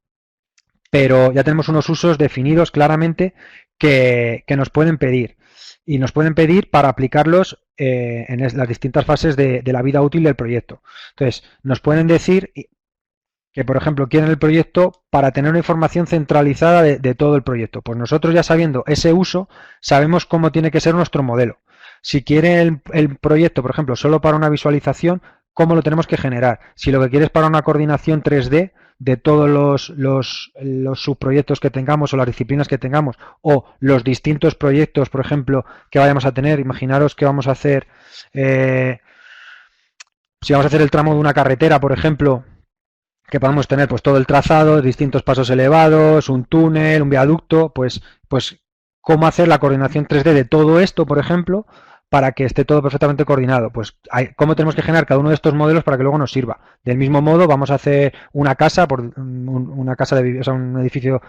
[SPEAKER 2] pero ya tenemos unos usos definidos claramente que nos pueden pedir. Y nos pueden pedir para aplicarlos en las distintas fases de la vida útil del proyecto. Entonces, nos pueden decir que, por ejemplo, quieren el proyecto para tener una información centralizada de todo el proyecto. Pues nosotros ya sabiendo ese uso, sabemos cómo tiene que ser nuestro modelo. Si quiere el proyecto, por ejemplo, solo para una visualización, ¿cómo lo tenemos que generar? Si lo que quieres para una coordinación 3D de todos los subproyectos que tengamos o las disciplinas que tengamos o los distintos proyectos, por ejemplo, que vayamos a tener, imaginaros que vamos a hacer, si vamos a hacer el tramo de una carretera, por ejemplo, que podamos tener pues todo el trazado, distintos pasos elevados, un túnel, un viaducto, pues cómo hacer la coordinación 3D de todo esto, por ejemplo, para que esté todo perfectamente coordinado. Pues cómo tenemos que generar cada uno de estos modelos para que luego nos sirva. Del mismo modo, vamos a hacer una casa, una casa o sea, un edificio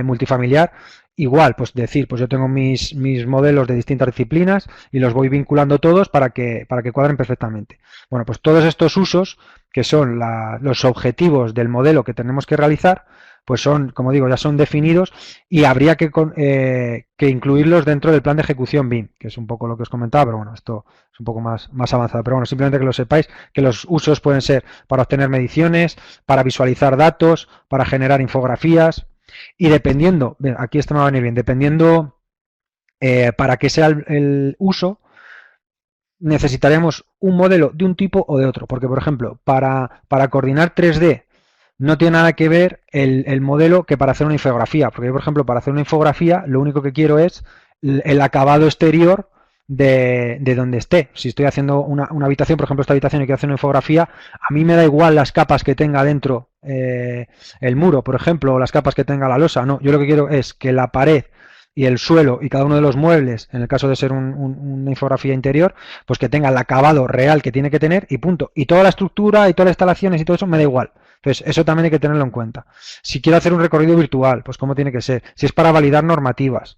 [SPEAKER 2] multifamiliar. Igual, pues decir, pues yo tengo mis modelos de distintas disciplinas y los voy vinculando todos para que cuadren perfectamente. Bueno, pues todos estos usos, que son los objetivos del modelo que tenemos que realizar, pues son, como digo, ya son definidos y habría que incluirlos dentro del plan de ejecución BIM, que es un poco lo que os comentaba, pero bueno, esto es un poco más avanzado. Pero bueno, simplemente que lo sepáis, que los usos pueden ser para obtener mediciones, para visualizar datos, para generar infografías y dependiendo, aquí esto me va a venir bien, dependiendo para qué sea el uso, necesitaremos un modelo de un tipo o de otro, porque por ejemplo, para coordinar 3D no tiene nada que ver el modelo que para hacer una infografía, porque yo, por ejemplo, para hacer una infografía lo único que quiero es el acabado exterior de donde esté. Si estoy haciendo una habitación, por ejemplo, esta habitación y quiero hacer una infografía, a mí me da igual las capas que tenga dentro el muro, por ejemplo, o las capas que tenga la losa, no, yo lo que quiero es que la pared y el suelo y cada uno de los muebles, en el caso de ser una infografía interior, pues que tenga el acabado real que tiene que tener y punto. Y toda la estructura y todas las instalaciones y todo eso me da igual. Entonces, eso también hay que tenerlo en cuenta. Si quiero hacer un recorrido virtual, pues cómo tiene que ser. Si es para validar normativas.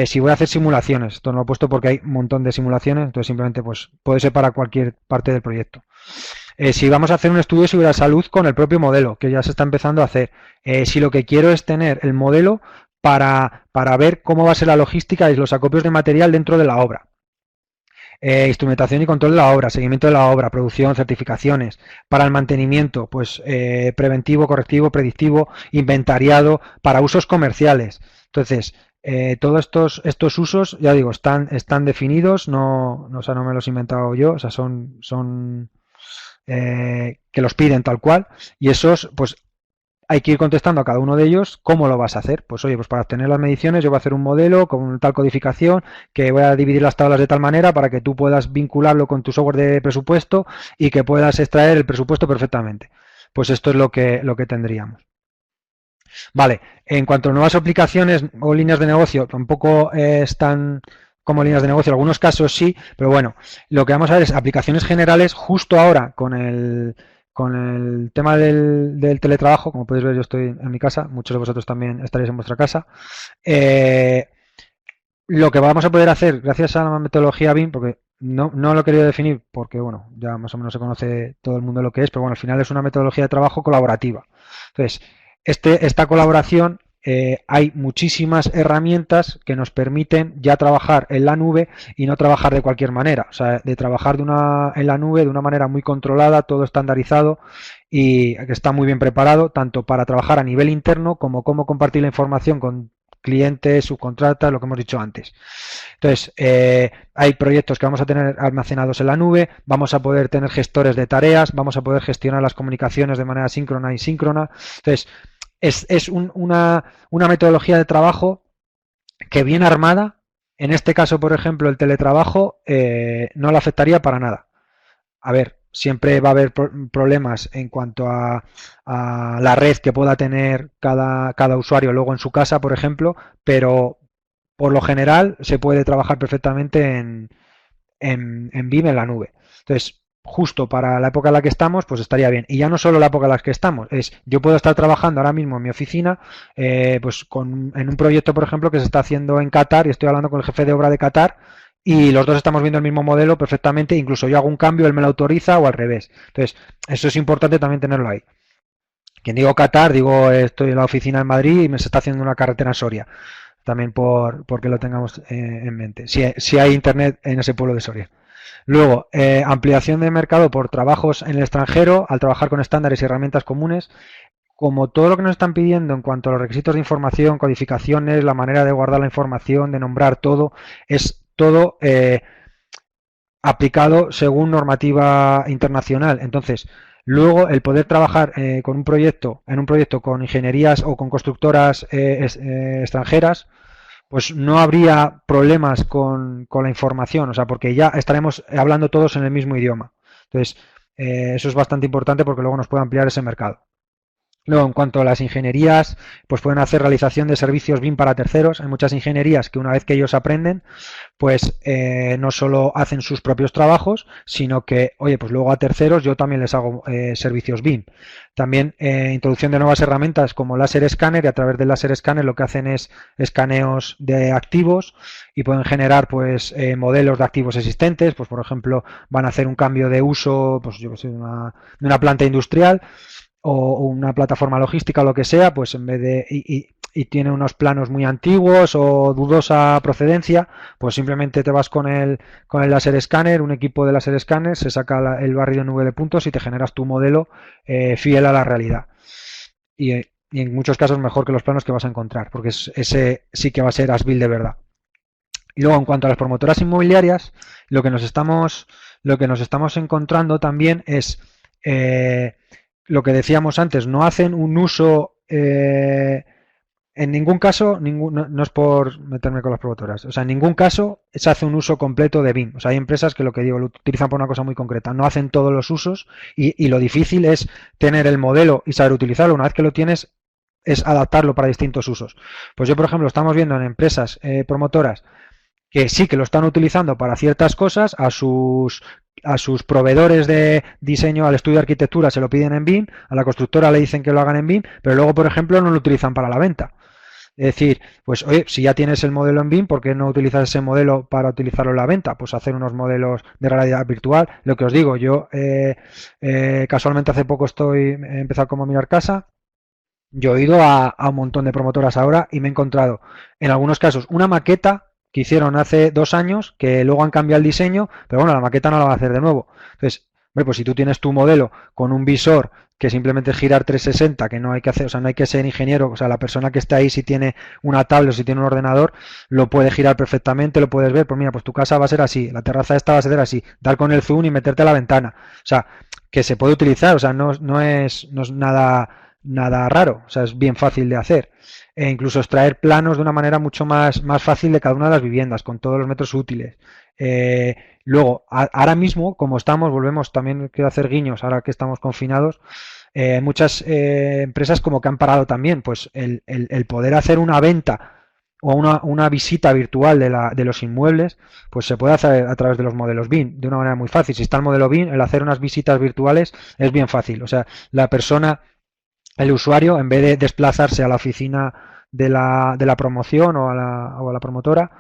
[SPEAKER 2] Si voy a hacer simulaciones, esto no lo he puesto porque hay un montón de simulaciones, entonces simplemente pues puede ser para cualquier parte del proyecto. Si vamos a hacer un estudio de seguridad de salud con el propio modelo, que ya se está empezando a hacer. Si lo que quiero es tener el modelo para ver cómo va a ser la logística y los acopios de material dentro de la obra. Instrumentación y control de la obra, seguimiento de la obra, producción, certificaciones. Para el mantenimiento, pues preventivo, correctivo, predictivo, inventariado, para usos comerciales. Entonces, todos estos usos, ya digo, están definidos, o sea, no me los he inventado yo, o sea, son que los piden tal cual, y esos, pues hay que ir contestando a cada uno de ellos cómo lo vas a hacer. Pues oye, pues para obtener las mediciones yo voy a hacer un modelo con tal codificación que voy a dividir las tablas de tal manera para que tú puedas vincularlo con tu software de presupuesto y que puedas extraer el presupuesto perfectamente. Pues esto es lo que tendríamos. Vale, en cuanto a nuevas aplicaciones o líneas de negocio, tampoco están como líneas de negocio, en algunos casos sí, pero bueno, lo que vamos a ver es aplicaciones generales justo ahora con el tema del teletrabajo. Como podéis ver, yo estoy en mi casa, muchos de vosotros también estaréis en vuestra casa. Lo que vamos a poder hacer gracias a la metodología BIM, porque no lo he querido definir porque, bueno, ya más o menos se conoce todo el mundo lo que es, pero bueno, al final es una metodología de trabajo colaborativa. Entonces, esta colaboración, hay muchísimas herramientas que nos permiten ya trabajar en la nube y no trabajar de cualquier manera. O sea, de trabajar en la nube de una manera muy controlada, todo estandarizado y que está muy bien preparado, tanto para trabajar a nivel interno como cómo compartir la información con clientes, subcontratas, lo que hemos dicho antes. Entonces, hay proyectos que vamos a tener almacenados en la nube, vamos a poder tener gestores de tareas, vamos a poder gestionar las comunicaciones de manera síncrona y síncrona. Entonces, una metodología de trabajo que bien armada, en este caso, por ejemplo, el teletrabajo, no le afectaría para nada. A ver, siempre va a haber problemas en cuanto a la red que pueda tener cada usuario luego en su casa, por ejemplo, pero por lo general se puede trabajar perfectamente en BIM en la nube. Entonces, justo para la época en la que estamos, pues estaría bien. Y ya no solo la época en la que estamos, yo puedo estar trabajando ahora mismo en mi oficina, pues en un proyecto, por ejemplo, que se está haciendo en Qatar y estoy hablando con el jefe de obra de Qatar y los dos estamos viendo el mismo modelo perfectamente, incluso yo hago un cambio, él me lo autoriza o al revés. Entonces, eso es importante también tenerlo ahí. Quien digo Qatar, digo estoy en la oficina en Madrid y me se está haciendo una carretera en Soria. También porque lo tengamos en mente. Si hay internet en ese pueblo de Soria. Luego, ampliación de mercado por trabajos en el extranjero, al trabajar con estándares y herramientas comunes. Como todo lo que nos están pidiendo en cuanto a los requisitos de información, codificaciones, la manera de guardar la información, de nombrar todo, es todo aplicado según normativa internacional. Entonces, luego el poder trabajar con en un proyecto con ingenierías o con constructoras extranjeras, pues no habría problemas con la información, o sea, porque ya estaremos hablando todos en el mismo idioma. Entonces, eso es bastante importante porque luego nos puede ampliar ese mercado. Luego, en cuanto a las ingenierías, pues pueden hacer realización de servicios BIM para terceros. Hay muchas ingenierías que una vez que ellos aprenden, pues no solo hacen sus propios trabajos, sino que, oye, pues luego a terceros yo también les hago servicios BIM. También introducción de nuevas herramientas como láser escáner, y a través del láser escáner lo que hacen es escaneos de activos y pueden generar pues modelos de activos existentes. Pues por ejemplo, van a hacer un cambio de uso, pues yo que sé, de una planta industrial o una plataforma logística o lo que sea, pues en vez de y tiene unos planos muy antiguos o dudosa procedencia, pues simplemente te vas con el láser escáner, un equipo de láser escáner, se saca el barrido en nube de puntos y te generas tu modelo fiel a la realidad. Y en muchos casos mejor que los planos que vas a encontrar, porque ese sí que va a ser as-built de verdad. Y luego, en cuanto a las promotoras inmobiliarias, lo que nos estamos encontrando también es lo que decíamos antes, no hacen un uso en ningún caso, no es por meterme con las promotoras, o sea, en ningún caso se hace un uso completo de BIM. O sea, hay empresas que lo que digo lo utilizan por una cosa muy concreta, no hacen todos los usos y lo difícil es tener el modelo y saber utilizarlo. Una vez que lo tienes, es adaptarlo para distintos usos. Pues yo, por ejemplo, estamos viendo en empresas promotoras que sí que lo están utilizando para ciertas cosas, a sus proveedores de diseño, al estudio de arquitectura se lo piden en BIM, a la constructora le dicen que lo hagan en BIM, pero luego, por ejemplo, no lo utilizan para la venta. Es decir, pues oye, si ya tienes el modelo en BIM, ¿por qué no utilizas ese modelo para utilizarlo en la venta? Pues hacer unos modelos de realidad virtual. Lo que os digo, yo casualmente hace poco he empezado como a mirar casa. Yo he ido a un montón de promotoras ahora y me he encontrado, en algunos casos, una maqueta que hicieron hace 2 años, que luego han cambiado el diseño, pero bueno, la maqueta no la va a hacer de nuevo. Entonces, pues si tú tienes tu modelo con un visor que simplemente es girar 360, que no hay que hacer, o sea, no hay que ser ingeniero, o sea, la persona que está ahí, si tiene una tablet o si tiene un ordenador, lo puede girar perfectamente, lo puedes ver, pues mira, pues tu casa va a ser así, la terraza esta va a ser así, dar con el zoom y meterte a la ventana. O sea, que se puede utilizar, o sea, no es nada raro, o sea, es bien fácil de hacer. E incluso extraer planos de una manera mucho más fácil de cada una de las viviendas, con todos los metros útiles. Luego, ahora mismo, como estamos, volvemos, también quiero hacer guiños, ahora que estamos confinados, muchas empresas como que han parado también, pues el poder hacer una venta o una visita virtual de los inmuebles, pues se puede hacer a través de los modelos BIM, de una manera muy fácil. Si está el modelo BIM, el hacer unas visitas virtuales es bien fácil. O sea, la persona, el usuario, en vez de desplazarse a la oficina de la promoción o a la promotora,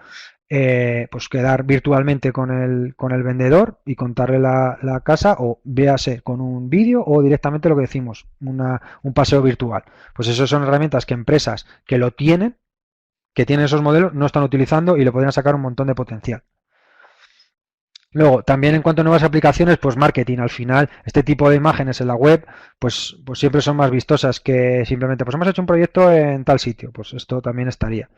[SPEAKER 2] pues quedar virtualmente con el vendedor y contarle la casa, o véase con un vídeo o directamente lo que decimos, un paseo virtual. Pues eso son herramientas que empresas que lo tienen, que tienen esos modelos, no están utilizando y le podrían sacar un montón de potencial. Luego, también en cuanto a nuevas aplicaciones, pues marketing. Al final, este tipo de imágenes en la web, pues siempre son más vistosas que simplemente, pues hemos hecho un proyecto en tal sitio. Pues esto también estaría.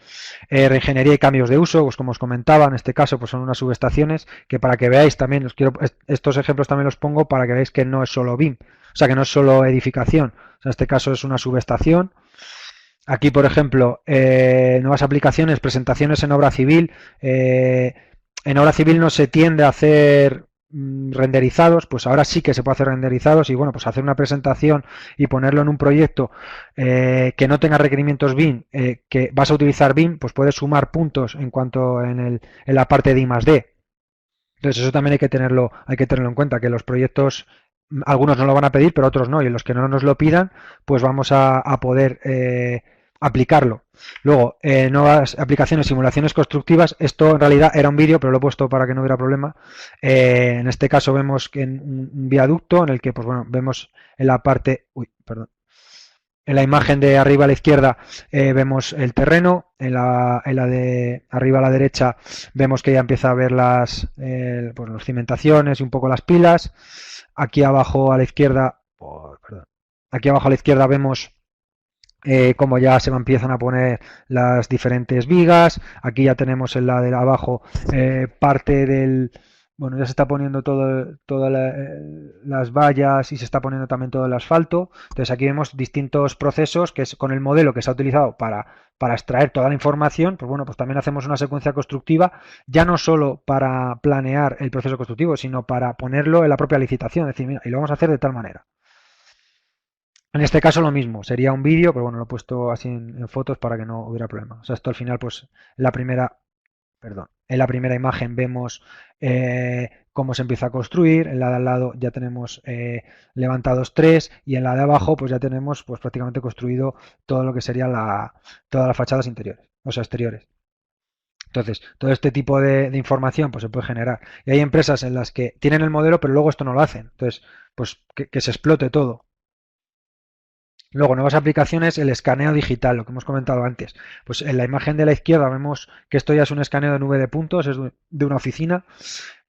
[SPEAKER 2] Reingeniería y cambios de uso, pues como os comentaba, en este caso, pues son unas subestaciones que, para que veáis también, estos ejemplos también los pongo para que veáis que no es solo BIM, o sea, que no es solo edificación. O sea, en este caso es una subestación. Aquí, por ejemplo, nuevas aplicaciones, presentaciones en obra civil. En obra civil no se tiende a hacer renderizados, pues ahora sí que se puede hacer renderizados, y bueno, pues hacer una presentación y ponerlo en un proyecto que no tenga requerimientos BIM, que vas a utilizar BIM, pues puedes sumar puntos en cuanto en la parte de I+D. Entonces eso también hay que tenerlo en cuenta, que los proyectos, algunos no lo van a pedir, pero otros no, y en los que no nos lo pidan, pues vamos a poder aplicarlo. Luego, nuevas aplicaciones, simulaciones constructivas. Esto en realidad era un vídeo, pero lo he puesto para que no hubiera problema. En este caso vemos que en un viaducto en el que, pues bueno, vemos en la parte, uy, perdón, en la imagen de arriba a la izquierda vemos el terreno, en la de arriba a la derecha vemos que ya empieza a ver pues, las cimentaciones y un poco las pilas. Aquí abajo a la izquierda, oh, perdón, aquí abajo a la izquierda vemos cómo ya se empiezan a poner las diferentes vigas. Aquí ya tenemos en la de abajo parte del... Bueno, ya se está poniendo todas las vallas y se está poniendo también todo el asfalto. Entonces aquí vemos distintos procesos que es con el modelo que se ha utilizado para extraer toda la información. Pues bueno, pues también hacemos una secuencia constructiva, ya no solo para planear el proceso constructivo, sino para ponerlo en la propia licitación. Es decir, mira, y lo vamos a hacer de tal manera. En este caso lo mismo, sería un vídeo, pero bueno, lo he puesto así en fotos para que no hubiera problema. O sea, esto al final, pues, la primera, perdón, en la primera imagen vemos cómo se empieza a construir, en la de al lado ya tenemos levantados tres, y en la de abajo pues ya tenemos pues prácticamente construido todo lo que sería todas las fachadas interiores, o sea, exteriores. Entonces, todo este tipo de información pues se puede generar. Y hay empresas en las que tienen el modelo, pero luego esto no lo hacen. Entonces, pues que se explote todo. Luego, nuevas aplicaciones, el escaneo digital, lo que hemos comentado antes. Pues en la imagen de la izquierda vemos que esto ya es un escaneo de nube de puntos, es de una oficina.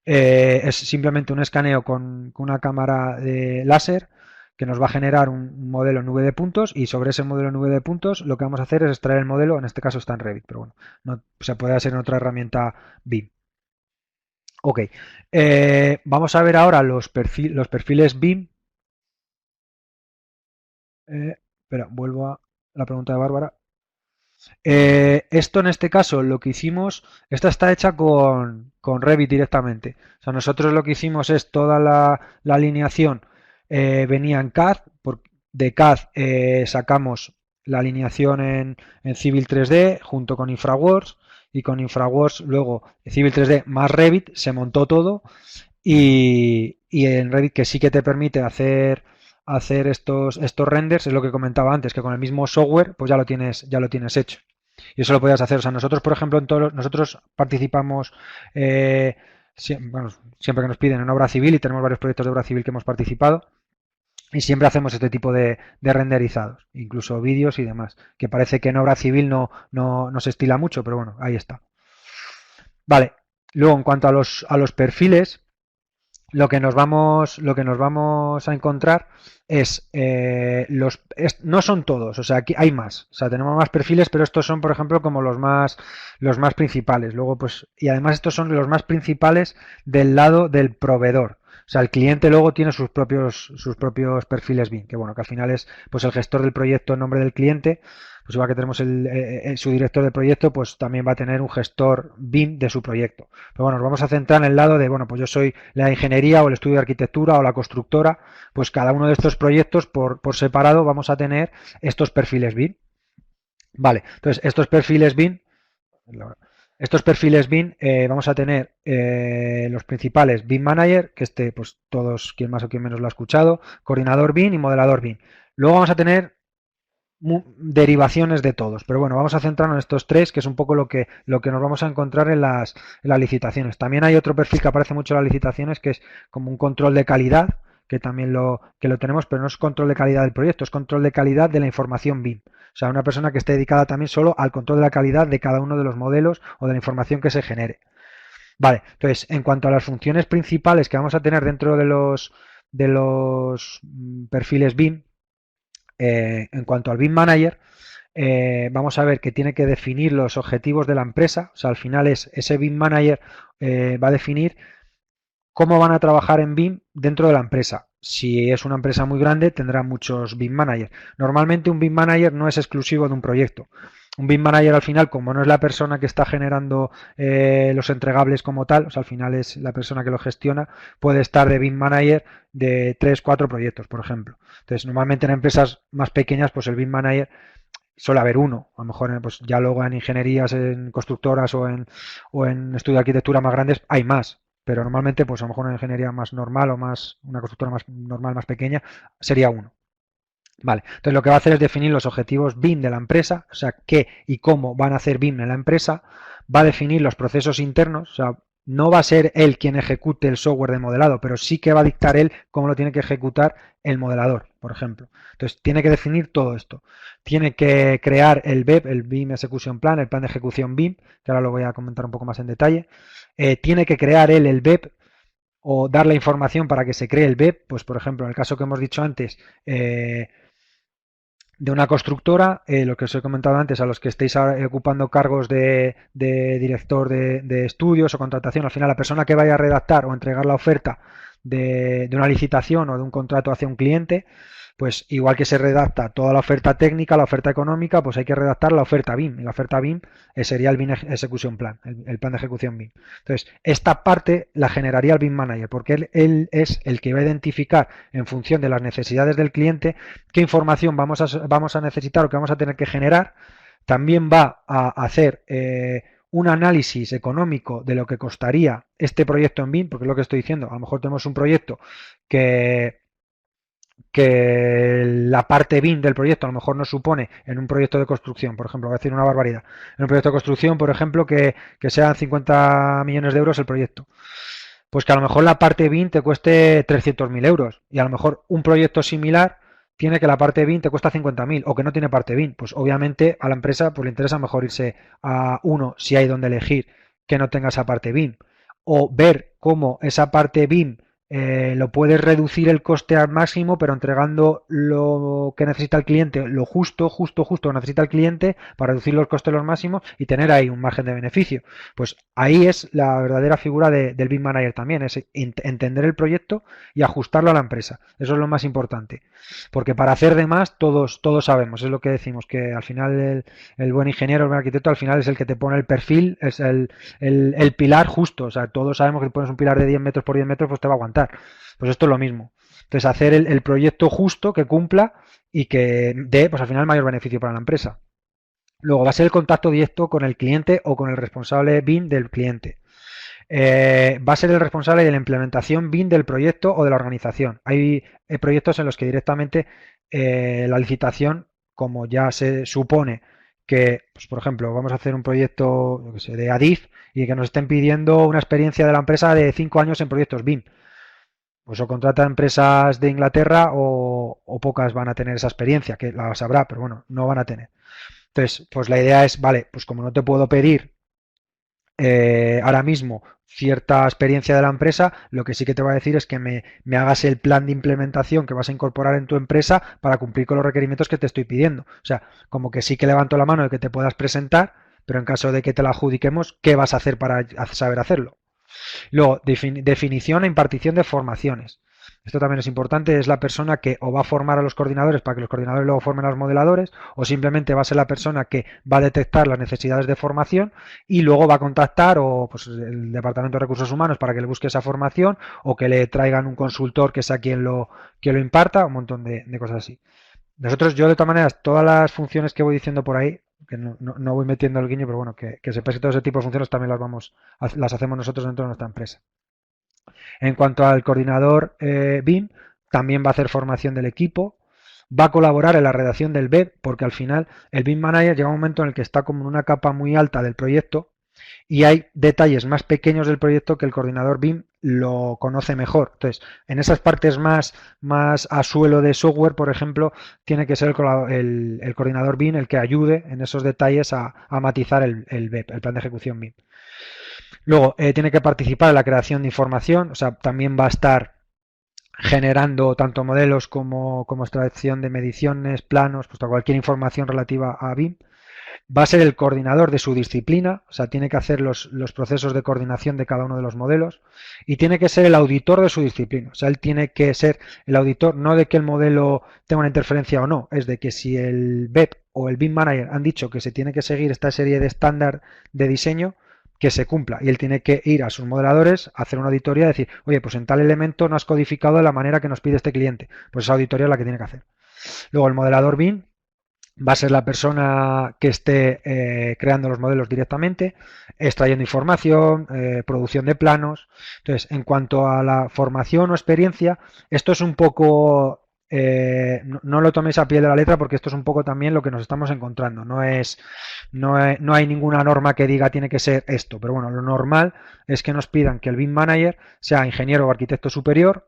[SPEAKER 2] Es simplemente un escaneo con una cámara de láser que nos va a generar un modelo nube de puntos, y sobre ese modelo nube de puntos lo que vamos a hacer es extraer el modelo. En este caso está en Revit, pero bueno, no, se puede hacer en otra herramienta BIM. Ok, vamos a ver ahora los perfiles BIM. Espera, vuelvo a la pregunta de Bárbara. Esto en este caso, lo que hicimos, esta está hecha con Revit directamente. O sea, nosotros lo que hicimos es toda la alineación venía en CAD. De CAD sacamos la alineación en Civil 3D junto con InfraWorks, y con InfraWorks luego Civil 3D más Revit se montó todo, y en Revit, que sí que te permite hacer estos renders, es lo que comentaba antes, que con el mismo software pues ya lo tienes hecho. Y eso lo podías hacer. O sea, nosotros, por ejemplo, nosotros participamos bueno, siempre que nos piden en obra civil, y tenemos varios proyectos de obra civil que hemos participado, y siempre hacemos este tipo de renderizados, incluso vídeos y demás, que parece que en obra civil no se estila mucho, pero bueno, ahí está. Vale, luego en cuanto a los perfiles, lo que nos vamos a encontrar es, no son todos, o sea, aquí hay más, o sea, tenemos más perfiles, pero estos son, por ejemplo, como los más principales. Luego, pues, y además estos son los más principales del lado del proveedor. O sea, el cliente luego tiene sus propios perfiles BIM, que bueno, que al final es pues el gestor del proyecto en nombre del cliente. Pues igual que tenemos su director de proyecto, pues también va a tener un gestor BIM de su proyecto. Pero bueno, nos vamos a centrar en el lado de, bueno, pues yo soy la ingeniería o el estudio de arquitectura o la constructora. Pues cada uno de estos proyectos por separado vamos a tener estos perfiles BIM. Vale, entonces estos perfiles BIM vamos a tener los principales: BIM Manager, que pues todos, quien más o quien menos lo ha escuchado, coordinador BIM y modelador BIM. Luego vamos a tener derivaciones de todos. Pero bueno, vamos a centrarnos en estos tres, que es un poco lo que nos vamos a encontrar en las licitaciones. También hay otro perfil que aparece mucho en las licitaciones, que es como un control de calidad, que también lo tenemos, pero no es control de calidad del proyecto, es control de calidad de la información BIM. O sea, una persona que esté dedicada también solo al control de la calidad de cada uno de los modelos o de la información que se genere. Vale, entonces, en cuanto a las funciones principales que vamos a tener dentro de los perfiles BIM, en cuanto al BIM Manager, vamos a ver que tiene que definir los objetivos de la empresa. O sea, al final ese BIM Manager va a definir cómo van a trabajar en BIM dentro de la empresa. Si es una empresa muy grande, tendrá muchos BIM Managers. Normalmente un BIM Manager no es exclusivo de un proyecto. Un BIM Manager al final, como no es la persona que está generando los entregables como tal, o sea, al final es la persona que lo gestiona, puede estar de BIM Manager de 3, 4 proyectos, por ejemplo. Entonces, normalmente en empresas más pequeñas, pues el BIM Manager suele haber uno. A lo mejor pues ya luego en ingenierías, en constructoras o en estudio de arquitectura más grandes hay más. Pero normalmente, pues a lo mejor una ingeniería más normal o más una constructora más normal, más pequeña, sería uno. Vale, entonces lo que va a hacer es definir los objetivos BIM de la empresa, o sea, qué y cómo van a hacer BIM en la empresa, va a definir los procesos internos, o sea, no va a ser él quien ejecute el software de modelado, pero sí que va a dictar él cómo lo tiene que ejecutar el modelador, por ejemplo. Entonces, tiene que definir todo esto. Tiene que crear el BEP, el BIM Execution Plan, el plan de ejecución BIM, que ahora lo voy a comentar un poco más en detalle. Tiene que crear él el BEP o dar la información para que se cree el BEP, pues por ejemplo, en el caso que hemos dicho antes, de una constructora, lo que os he comentado antes, a los que estéis ocupando cargos de director de estudios o contratación, al final la persona que vaya a redactar o entregar la oferta de una licitación o de un contrato hacia un cliente, pues igual que se redacta toda la oferta técnica, la oferta económica, pues hay que redactar la oferta BIM. Y la oferta BIM sería el BIM Execution Plan, el plan de ejecución BIM. Entonces, esta parte la generaría el BIM Manager, porque él es el que va a identificar en función de las necesidades del cliente qué información vamos a necesitar o que vamos a tener que generar. También va a hacer un análisis económico de lo que costaría este proyecto en BIM, porque es lo que estoy diciendo. A lo mejor tenemos un proyecto que la parte BIM del proyecto a lo mejor no supone en un proyecto de construcción, por ejemplo, voy a decir una barbaridad, en un proyecto de construcción, por ejemplo, que sean 50 millones de euros el proyecto. Pues que a lo mejor la parte BIM te cueste 300.000 euros y a lo mejor un proyecto similar tiene que la parte BIM te cuesta 50.000 o que no tiene parte BIM. Pues obviamente a la empresa pues le interesa mejor irse a uno, si hay donde elegir, que no tenga esa parte BIM. O ver cómo esa parte BIM lo puedes reducir el coste al máximo, pero entregando lo que necesita el cliente, lo justo, justo, justo que necesita el cliente para reducir los costes los máximos y tener ahí un margen de beneficio. Pues ahí es la verdadera figura del BIM Manager también, es entender el proyecto y ajustarlo a la empresa. Eso es lo más importante. Porque para hacer de más, todos sabemos, es lo que decimos, que al final el buen ingeniero, el buen arquitecto, al final es el que te pone el perfil, es el pilar justo. O sea, todos sabemos que pones un pilar de 10 metros por 10 metros, pues te va a aguantar. Pues esto es lo mismo. Entonces, hacer el proyecto justo que cumpla y que dé, pues al final, mayor beneficio para la empresa. Luego va a ser el contacto directo con el cliente o con el responsable BIM del cliente. Va a ser el responsable de la implementación BIM del proyecto o de la organización. Hay proyectos en los que directamente la licitación, como ya se supone que, pues, por ejemplo, vamos a hacer un proyecto yo que sé, de ADIF y que nos estén pidiendo una experiencia de la empresa de 5 años en proyectos BIM. Pues o contrata empresas de Inglaterra o pocas van a tener esa experiencia, que la sabrá, pero bueno, no van a tener. Entonces, pues la idea es, vale, pues como no te puedo pedir ahora mismo cierta experiencia de la empresa, lo que sí que te voy a decir es que me hagas el plan de implementación que vas a incorporar en tu empresa para cumplir con los requerimientos que te estoy pidiendo. O sea, como que sí que levanto la mano de que te puedas presentar, pero en caso de que te la adjudiquemos, ¿qué vas a hacer para saber hacerlo? Luego, definición e impartición de formaciones. Esto también es importante, es la persona que o va a formar a los coordinadores para que los coordinadores luego formen a los modeladores, o simplemente va a ser la persona que va a detectar las necesidades de formación y luego va a contactar o pues, el Departamento de Recursos Humanos para que le busque esa formación o que le traigan un consultor que sea quien lo imparta, un montón de cosas así. Nosotros, yo de todas maneras, todas las funciones que voy diciendo por ahí, que no voy metiendo el guiño, pero bueno, que sepáis que todo ese tipo de funciones también las hacemos nosotros dentro de nuestra empresa. En cuanto al coordinador BIM, también va a hacer formación del equipo, va a colaborar en la redacción del BEP, porque al final el BIM Manager llega un momento en el que está como en una capa muy alta del proyecto y hay detalles más pequeños del proyecto que el coordinador BIM lo conoce mejor. Entonces, en esas partes más a suelo de software, por ejemplo, tiene que ser el coordinador BIM el que ayude en esos detalles a matizar el BEP, el plan de ejecución BIM. Luego, tiene que participar en la creación de información, o sea, también va a estar generando tanto modelos como extracción de mediciones, planos, pues cualquier información relativa a BIM. Va a ser el coordinador de su disciplina, o sea, tiene que hacer los procesos de coordinación de cada uno de los modelos y tiene que ser el auditor de su disciplina. O sea, él tiene que ser el auditor no de que el modelo tenga una interferencia o no, es de que si el BEP o el BIM Manager han dicho que se tiene que seguir esta serie de estándar de diseño, que se cumpla. Y él tiene que ir a sus modeladores, hacer una auditoría y decir, oye, pues en tal elemento no has codificado de la manera que nos pide este cliente. Pues esa auditoría es la que tiene que hacer. Luego el modelador BIM va a ser la persona que esté creando los modelos directamente, extrayendo información, producción de planos. Entonces, en cuanto a la formación o experiencia, esto es un poco, no lo toméis a pie de la letra porque esto es un poco también lo que nos estamos encontrando. No hay ninguna norma que diga tiene que ser esto, pero bueno, lo normal es que nos pidan que el BIM Manager sea ingeniero o arquitecto superior.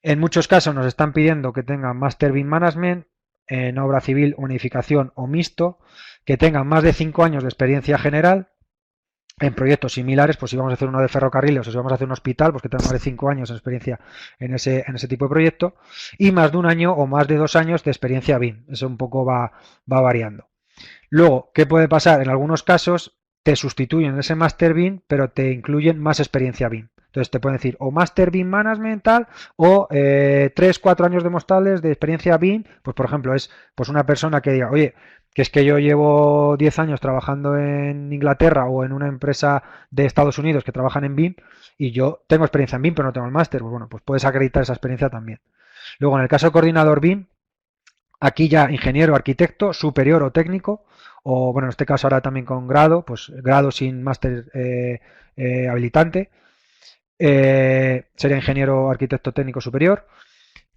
[SPEAKER 2] En muchos casos nos están pidiendo que tengan Master BIM Management, en obra civil, unificación o mixto, que tengan más de 5 años de experiencia general en proyectos similares, pues si vamos a hacer uno de ferrocarriles o si vamos a hacer un hospital, pues que tengan más de 5 años de experiencia en ese tipo de proyecto, y más de un año o más de 2 años de experiencia BIM. Eso un poco va variando. Luego, ¿qué puede pasar? En algunos casos te sustituyen ese Master BIM, pero te incluyen más experiencia BIM. Entonces te pueden decir o Master BIM Management tal, o 3-4 años demostrables de experiencia BIM. Pues por ejemplo, es pues una persona que diga, oye, que es que yo llevo 10 años trabajando en Inglaterra o en una empresa de Estados Unidos que trabajan en BIM y yo tengo experiencia en BIM, pero no tengo el máster. Pues bueno, pues puedes acreditar esa experiencia también. Luego, en el caso de coordinador BIM, aquí ya ingeniero, arquitecto, superior o técnico, o bueno, en este caso ahora también con grado, pues grado sin máster habilitante, sería ingeniero, arquitecto técnico superior,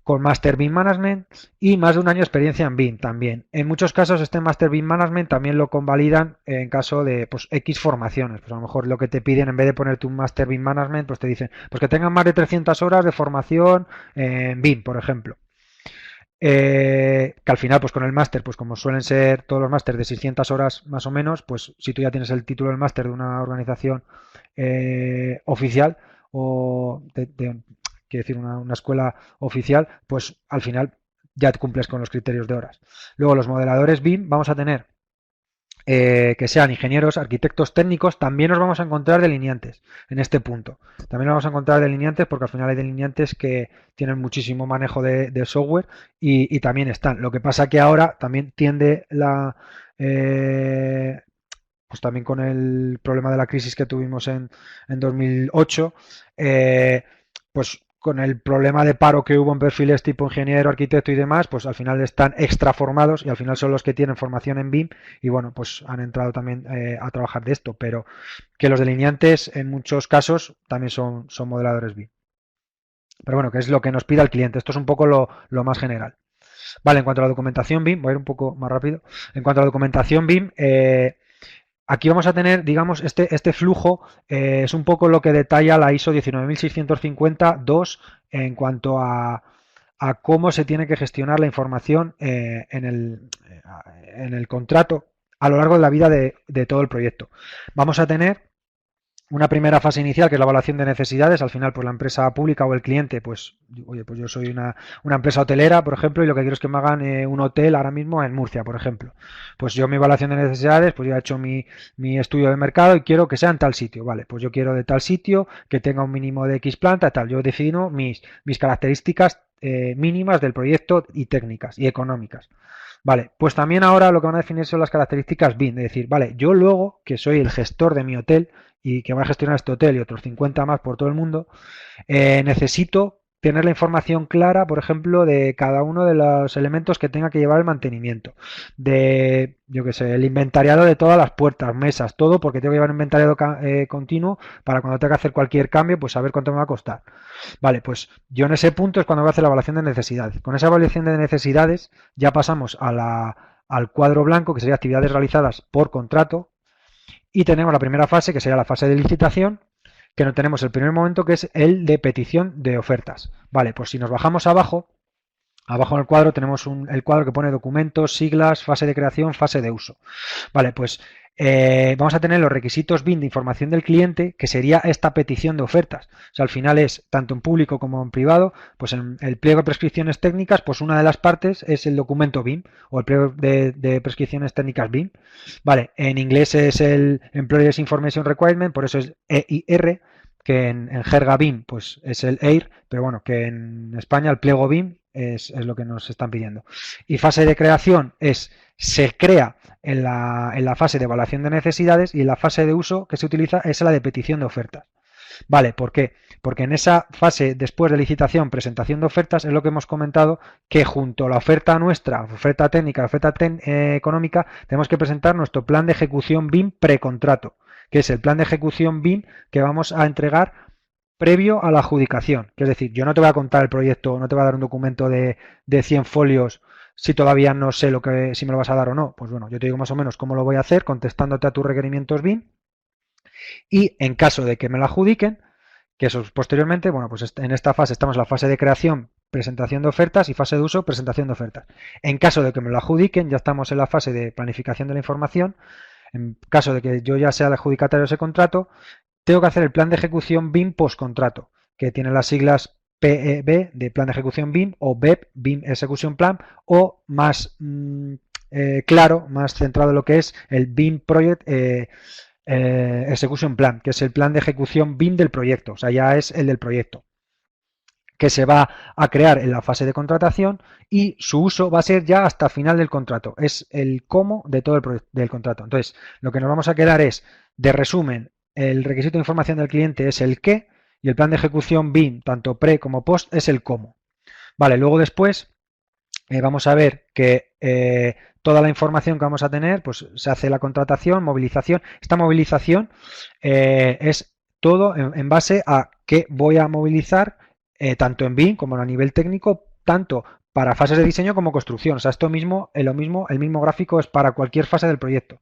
[SPEAKER 2] con Master BIM Management y más de un año de experiencia en BIM también. En muchos casos este Master BIM Management también lo convalidan en caso de pues, X formaciones. Pues a lo mejor lo que te piden en vez de ponerte un Master BIM Management, pues te dicen pues que tengan más de 300 horas de formación en BIM, por ejemplo. Que al final, pues con el máster, pues como suelen ser todos los másteres de 600 horas más o menos, pues si tú ya tienes el título del máster de una organización oficial o quiero decir, una escuela oficial, pues al final ya te cumples con los criterios de horas. Luego los modeladores BIM vamos a tener que sean ingenieros, arquitectos técnicos, también nos vamos a encontrar delineantes en este punto. También nos vamos a encontrar delineantes porque al final hay delineantes que tienen muchísimo manejo de software y también están. Lo que pasa que ahora también tiende pues también con el problema de la crisis que tuvimos en 2008, pues con el problema de paro que hubo en perfiles tipo ingeniero, arquitecto y demás, pues al final están extra formados y al final son los que tienen formación en BIM y bueno, pues han entrado también a trabajar de esto, pero que los delineantes en muchos casos también son modeladores BIM. Pero bueno, que es lo que nos pide el cliente. Esto es un poco lo más general. Vale, en cuanto a la documentación BIM, voy a ir un poco más rápido. En cuanto a la documentación BIM, aquí vamos a tener, digamos, este flujo es un poco lo que detalla la ISO 19650-2 en cuanto a cómo se tiene que gestionar la información en el contrato a lo largo de la vida de todo el proyecto. Vamos a tener una primera fase inicial, que es la evaluación de necesidades. Al final, pues la empresa pública o el cliente, pues, oye, pues yo soy una empresa hotelera, por ejemplo, y lo que quiero es que me hagan un hotel ahora mismo en Murcia, por ejemplo. Pues yo mi evaluación de necesidades, pues yo he hecho mi estudio de mercado y quiero que sea en tal sitio, vale, pues yo quiero de tal sitio, que tenga un mínimo de X planta, tal. Yo defino mis características mínimas del proyecto y técnicas y económicas. Vale, pues también ahora lo que van a definir son las características BIM, es decir, vale, yo luego, que soy el gestor de mi hotel y que va a gestionar este hotel y otros 50 más por todo el mundo, necesito tener la información clara, por ejemplo, de cada uno de los elementos que tenga que llevar el mantenimiento, de, yo qué sé, el inventariado de todas las puertas, mesas, todo, porque tengo que llevar un inventariado continuo para cuando tenga que hacer cualquier cambio, pues saber cuánto me va a costar. Vale, pues yo en ese punto es cuando voy a hacer la evaluación de necesidades. Con esa evaluación de necesidades ya pasamos al cuadro blanco, que sería actividades realizadas por contrato, y tenemos la primera fase, que sería la fase de licitación, que no tenemos el primer momento, que es el de petición de ofertas. Vale, pues si nos bajamos abajo, abajo en el cuadro tenemos el cuadro que pone documentos, siglas, fase de creación, fase de uso. Vale, pues vamos a tener los requisitos BIM de información del cliente, que sería esta petición de ofertas. O sea, al final es, tanto en público como en privado, pues en el pliego de prescripciones técnicas, pues una de las partes es el documento BIM o el pliego de prescripciones técnicas BIM. Vale, en inglés es el Employers Information Requirement, por eso es EIR, que en jerga BIM pues es el EIR, pero bueno, que en España el pliego BIM es lo que nos están pidiendo. Y fase de creación se crea en la fase de evaluación de necesidades, y en la fase de uso que se utiliza es la de petición de ofertas. Vale, ¿por qué? Porque en esa fase, después de licitación, presentación de ofertas, es lo que hemos comentado, que junto a la oferta nuestra, oferta técnica, oferta económica, tenemos que presentar nuestro plan de ejecución BIM precontrato, que es el plan de ejecución BIM que vamos a entregar previo a la adjudicación. Que es decir, yo no te voy a contar el proyecto, no te voy a dar un documento de 100 folios si todavía no sé si me lo vas a dar o no. Pues bueno, yo te digo más o menos cómo lo voy a hacer, contestándote a tus requerimientos BIM, y en caso de que me lo adjudiquen, que eso posteriormente, bueno, pues en esta fase estamos en la fase de creación, presentación de ofertas, y fase de uso, presentación de ofertas. En caso de que me lo adjudiquen, ya estamos en la fase de planificación de la información. En caso de que yo ya sea el adjudicatario de ese contrato, tengo que hacer el plan de ejecución BIM postcontrato, que tiene las siglas PEB de plan de ejecución BIM, o BEP, BIM Execution Plan, o más claro, más centrado en lo que es el BIM Project Execution Plan, que es el plan de ejecución BIM del proyecto, o sea, ya es el del proyecto, que se va a crear en la fase de contratación, y su uso va a ser ya hasta final del contrato. Es el cómo de todo del contrato. Entonces, lo que nos vamos a quedar es, de resumen, el requisito de información del cliente es el qué, y el plan de ejecución BIM, tanto pre como post, es el cómo. Vale, luego después vamos a ver que toda la información que vamos a tener, pues se hace la contratación, movilización. Esta movilización es todo en base a qué voy a movilizar, tanto en BIM como a nivel técnico, tanto para fases de diseño como construcción. O sea, esto mismo, el mismo gráfico es para cualquier fase del proyecto.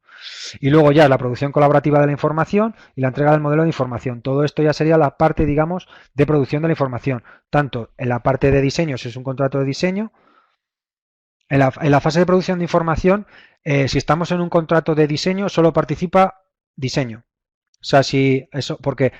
[SPEAKER 2] Y luego ya la producción colaborativa de la información y la entrega del modelo de información. Todo esto ya sería la parte, digamos, de producción de la información. Tanto en la parte de diseño, si es un contrato de diseño, en la fase de producción de información, si estamos en un contrato de diseño, solo participa diseño. O sea, si eso, porque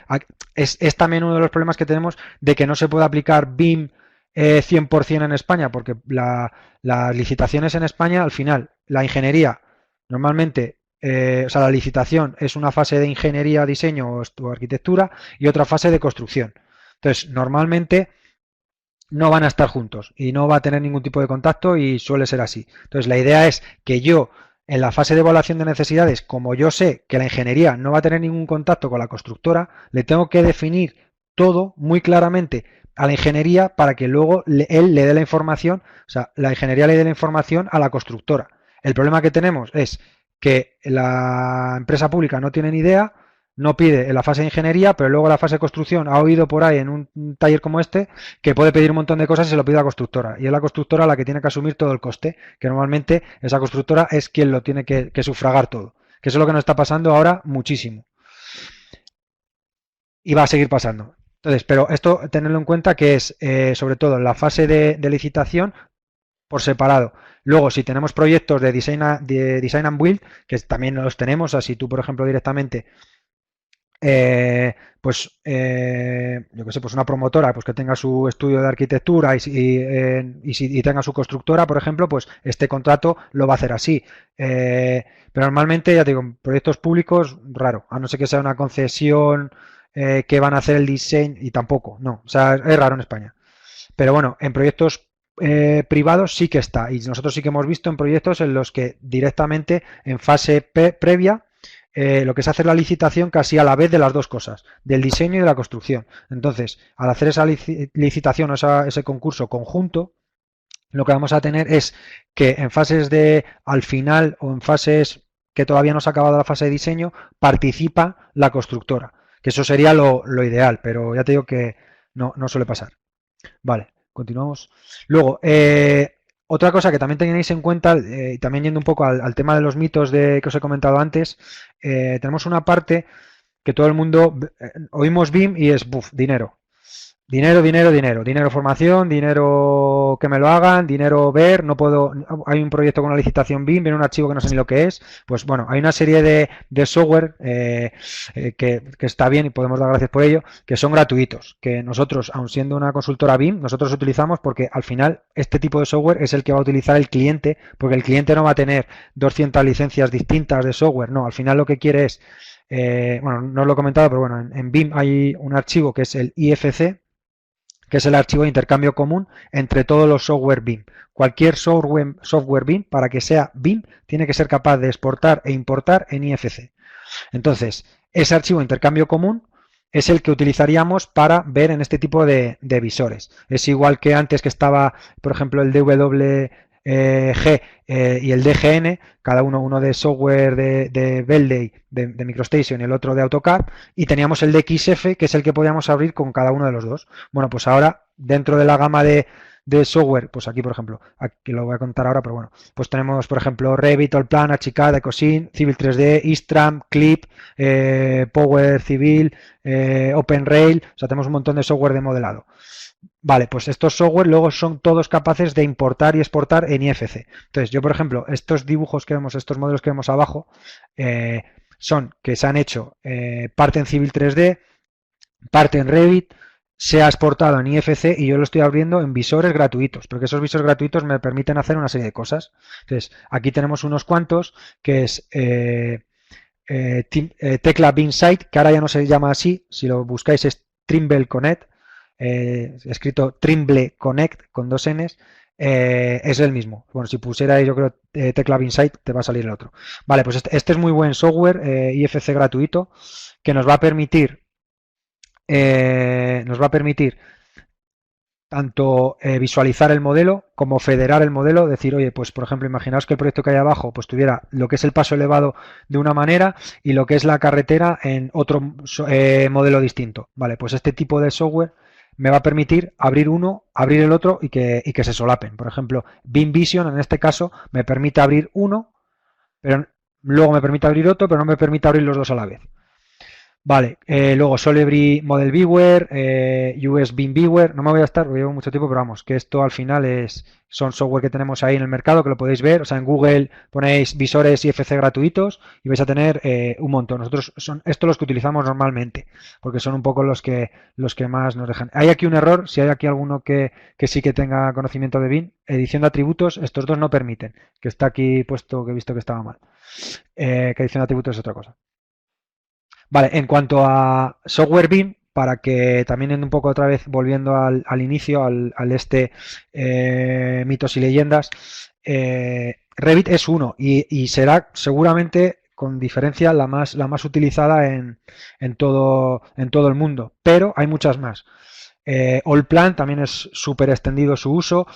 [SPEAKER 2] es también uno de los problemas que tenemos, de que no se puede aplicar BIM 100% en España, porque las licitaciones en España, al final, la ingeniería, normalmente, o sea, la licitación es una fase de ingeniería, diseño o arquitectura, y otra fase de construcción. Entonces, normalmente no van a estar juntos y no va a tener ningún tipo de contacto, y suele ser así. Entonces, la idea es que yo, en la fase de evaluación de necesidades, como yo sé que la ingeniería no va a tener ningún contacto con la constructora, le tengo que definir todo muy claramente a la ingeniería, para que luego él le dé la información, o sea, la ingeniería le dé la información a la constructora. El problema que tenemos es que la empresa pública no tiene ni idea, no pide en la fase de ingeniería, pero luego en la fase de construcción ha oído por ahí en un taller como este que puede pedir un montón de cosas y se lo pide a la constructora. Y es la constructora la que tiene que asumir todo el coste, que normalmente esa constructora es quien lo tiene que sufragar todo. Que eso es lo que nos está pasando ahora muchísimo. Y va a seguir pasando. Entonces, pero esto tenerlo en cuenta, que es sobre todo en la fase de licitación por separado. Luego, si tenemos proyectos de design and build, que también los tenemos, así tú, por ejemplo, directamente, yo que sé, pues una promotora, pues que tenga su estudio de arquitectura y tenga su constructora, por ejemplo, pues este contrato lo va a hacer así. Pero normalmente, ya te digo, en proyectos públicos, raro, a no ser que sea una concesión que van a hacer el diseño, y tampoco, no, o sea, es raro en España. Pero bueno, en proyectos privados sí que está, y nosotros sí que hemos visto en proyectos en los que directamente en fase previa lo que es hacer la licitación casi a la vez de las dos cosas, del diseño y de la construcción. Entonces, al hacer esa licitación o ese concurso conjunto, lo que vamos a tener es que en fases de al final o en fases que todavía no se ha acabado la fase de diseño, participa la constructora, que eso sería lo ideal, pero ya te digo que no suele pasar. Vale, continuamos. Luego, otra cosa que también tenéis en cuenta, también yendo un poco al tema de los mitos que os he comentado antes, tenemos una parte que todo el mundo oímos BIM y es dinero. Dinero, dinero, dinero. Dinero formación, dinero que me lo hagan, dinero ver, no puedo. Hay un proyecto con una licitación BIM, viene un archivo que no sé ni lo que es. Pues bueno, hay una serie de software que está bien y podemos dar gracias por ello, que son gratuitos, que nosotros, aun siendo una consultora BIM, nosotros utilizamos porque al final este tipo de software es el que va a utilizar el cliente, porque el cliente no va a tener 200 licencias distintas de software, no, al final lo que quiere es, bueno, no os lo he comentado, pero bueno, en BIM hay un archivo que es el IFC, que es el archivo de intercambio común entre todos los software BIM. Cualquier software BIM, para que sea BIM, tiene que ser capaz de exportar e importar en IFC. Entonces, ese archivo de intercambio común es el que utilizaríamos para ver en este tipo de visores. Es igual que antes que estaba, por ejemplo, el DWG y el DGN, cada uno de software de Belday, de MicroStation y el otro de AutoCAD, y teníamos el de XF, que es el que podíamos abrir con cada uno de los dos. Bueno, pues ahora, dentro de la gama de software, pues aquí por ejemplo, aquí lo voy a contar ahora, pero bueno, pues tenemos por ejemplo Revit, Allplan, Archicad, Ecosim, Civil 3D, Istram, Clip, Power Civil, OpenRail, o sea, tenemos un montón de software de modelado. Vale, pues estos software luego son todos capaces de importar y exportar en IFC. Entonces, yo por ejemplo, estos dibujos que vemos, estos modelos que vemos abajo, son que se han hecho parte en Civil 3D, parte en Revit, se ha exportado en IFC y yo lo estoy abriendo en visores gratuitos, porque esos visores gratuitos me permiten hacer una serie de cosas. Entonces, aquí tenemos unos cuantos, que es Tecla BIM Site, que ahora ya no se llama así, si lo buscáis es Trimble Connect, escrito Trimble Connect con dos Ns, es el mismo. Bueno, si pusierais yo creo Tecla BIM Site te va a salir el otro. Vale, pues este es muy buen software, IFC gratuito, que nos va a permitir tanto visualizar el modelo como federar el modelo, decir, oye, pues por ejemplo, imaginaos que el proyecto que hay abajo pues tuviera lo que es el paso elevado de una manera y lo que es la carretera en otro modelo distinto. Vale, pues este tipo de software me va a permitir abrir uno, abrir el otro y que se solapen. Por ejemplo, BIM Vision en este caso me permite abrir uno, pero luego me permite abrir otro, pero no me permite abrir los dos a la vez. Vale, luego Solibri Model Viewer, US BIM Viewer, no me voy a estar, porque llevo mucho tiempo, pero vamos, que esto al final son software que tenemos ahí en el mercado, que lo podéis ver, o sea, en Google ponéis visores IFC gratuitos y vais a tener un montón. Nosotros son estos los que utilizamos normalmente, porque son un poco los que más nos dejan. Hay aquí un error, si hay aquí alguno que sí que tenga conocimiento de BIM, edición de atributos, estos dos no permiten, que está aquí puesto, que he visto que estaba mal, que edición de atributos es otra cosa. Vale, en cuanto a software BIM, para que también un poco otra vez volviendo al inicio, al mitos y leyendas, Revit es uno y será seguramente con diferencia la más utilizada en todo el mundo, pero hay muchas más. Allplan también es súper extendido su uso.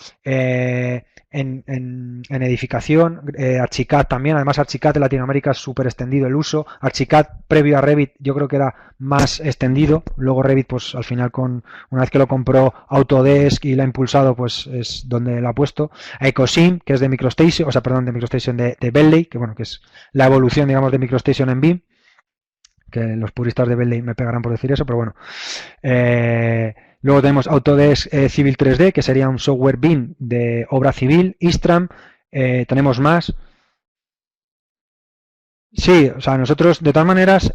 [SPEAKER 2] En edificación, Archicad también, además Archicad en Latinoamérica es súper extendido el uso. Archicad previo a Revit yo creo que era más extendido, luego Revit pues al final una vez que lo compró Autodesk y la ha impulsado pues es donde lo ha puesto. Ecosim, que es de MicroStation, o sea perdón, de MicroStation de Bentley, que bueno, que es la evolución digamos de MicroStation en BIM, que los puristas de Bentley me pegarán por decir eso, pero bueno. Luego tenemos Autodesk Civil 3D, que sería un software BIM de obra civil, Istram, tenemos más. Sí, o sea, nosotros de todas maneras,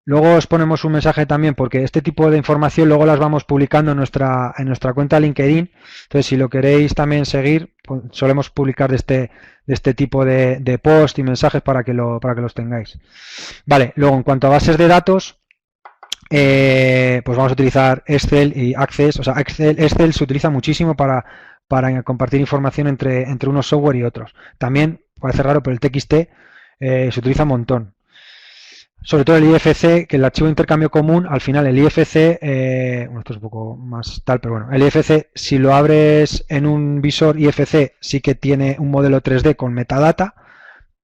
[SPEAKER 2] luego os ponemos un mensaje también, porque este tipo de información luego las vamos publicando en nuestra cuenta LinkedIn, entonces si lo queréis también seguir, pues, solemos publicar de este tipo de post y mensajes para que los tengáis. Vale, luego en cuanto a bases de datos, pues vamos a utilizar Excel y Access. O sea, Excel se utiliza muchísimo para compartir información entre unos software y otros. También, parece raro, pero el TXT se utiliza un montón. Sobre todo el IFC, que el archivo de intercambio común, al final el IFC, bueno, esto es un poco más tal, pero bueno, el IFC, si lo abres en un visor IFC, sí que tiene un modelo 3D con metadata,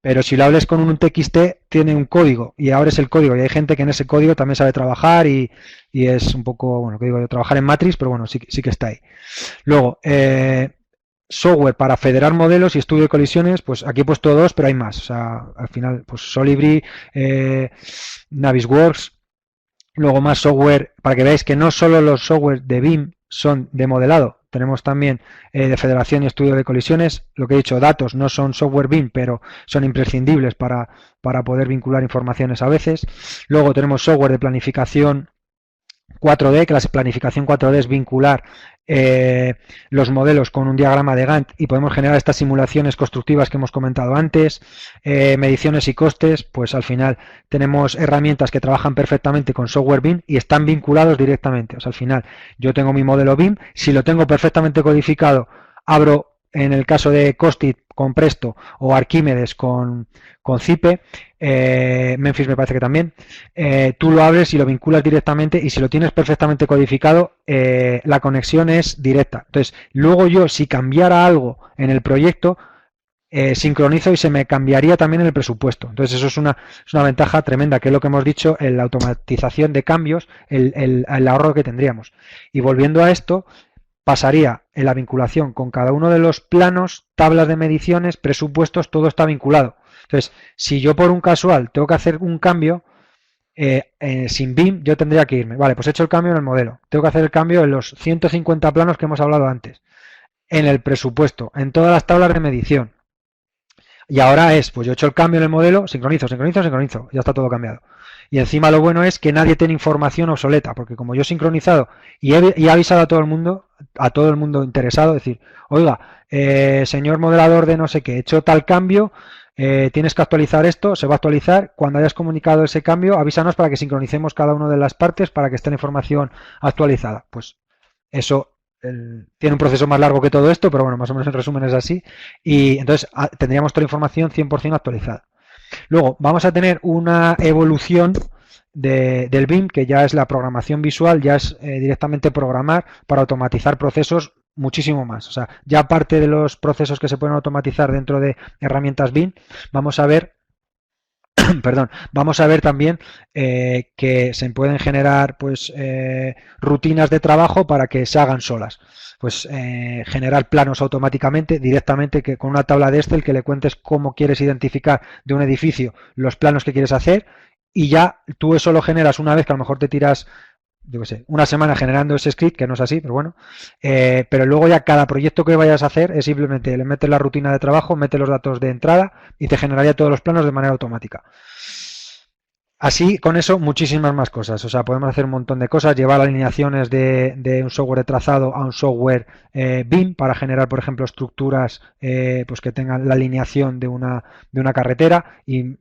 [SPEAKER 2] pero si lo abres con un TXT, tiene un código y abres el código y hay gente que en ese código también sabe trabajar y es un poco, bueno, que digo yo, trabajar en Matrix, pero bueno, sí que está ahí. Luego, software para federar modelos y estudio de colisiones, pues aquí he puesto dos, pero hay más. O sea, al final, pues Solibri, Navisworks, luego más software, para que veáis que no solo los software de BIM son de modelado, tenemos también de federación y estudio de colisiones. Lo que he dicho, datos no son software BIM, pero son imprescindibles para poder vincular informaciones a veces. Luego tenemos software de planificación 4D, que la planificación 4D es vincular los modelos con un diagrama de Gantt y podemos generar estas simulaciones constructivas que hemos comentado antes, mediciones y costes, pues al final tenemos herramientas que trabajan perfectamente con software BIM y están vinculados directamente. O sea, al final yo tengo mi modelo BIM, si lo tengo perfectamente codificado, abro en el caso de Costit con Presto o Arquímedes con Cipe, Memphis me parece que también, tú lo abres y lo vinculas directamente y si lo tienes perfectamente codificado, la conexión es directa. Entonces, luego yo si cambiara algo en el proyecto, sincronizo y se me cambiaría también en el presupuesto. Entonces, eso es una ventaja tremenda, que es lo que hemos dicho, en la automatización de cambios, el ahorro que tendríamos. Y volviendo a esto, pasaría en la vinculación con cada uno de los planos, tablas de mediciones, presupuestos, todo está vinculado. Entonces, si yo por un casual tengo que hacer un cambio, sin BIM yo tendría que irme. Vale, pues he hecho el cambio en el modelo. Tengo que hacer el cambio en los 150 planos que hemos hablado antes. En el presupuesto, en todas las tablas de medición. Y ahora es, pues yo he hecho el cambio en el modelo, sincronizo, sincronizo, sincronizo. Ya está todo cambiado. Y encima lo bueno es que nadie tiene información obsoleta, porque como yo he sincronizado y he avisado a todo el mundo interesado, decir, oiga, señor modelador de no sé qué, he hecho tal cambio, tienes que actualizar esto, se va a actualizar, cuando hayas comunicado ese cambio, avísanos para que sincronicemos cada una de las partes para que esté la información actualizada. Pues eso tiene un proceso más largo que todo esto, pero bueno, más o menos en resumen es así, y entonces tendríamos toda la información 100% actualizada. Luego vamos a tener una evolución del BIM, que ya es la programación visual, ya es directamente programar para automatizar procesos muchísimo más. O sea, ya aparte de los procesos que se pueden automatizar dentro de herramientas BIM, vamos a ver perdón, vamos a ver también que se pueden generar pues rutinas de trabajo para que se hagan solas. Pues generar planos automáticamente, directamente que con una tabla de Excel que le cuentes cómo quieres identificar de un edificio los planos que quieres hacer y ya tú eso lo generas una vez que a lo mejor te tiras yo qué sé, una semana generando ese script, que no es así, pero bueno, pero luego ya cada proyecto que vayas a hacer es simplemente le metes la rutina de trabajo, metes los datos de entrada y te generaría todos los planos de manera automática. Así, con eso, muchísimas más cosas. O sea, podemos hacer un montón de cosas, llevar alineaciones de un software de trazado a un software BIM para generar, por ejemplo, estructuras pues que tengan la alineación de una carretera y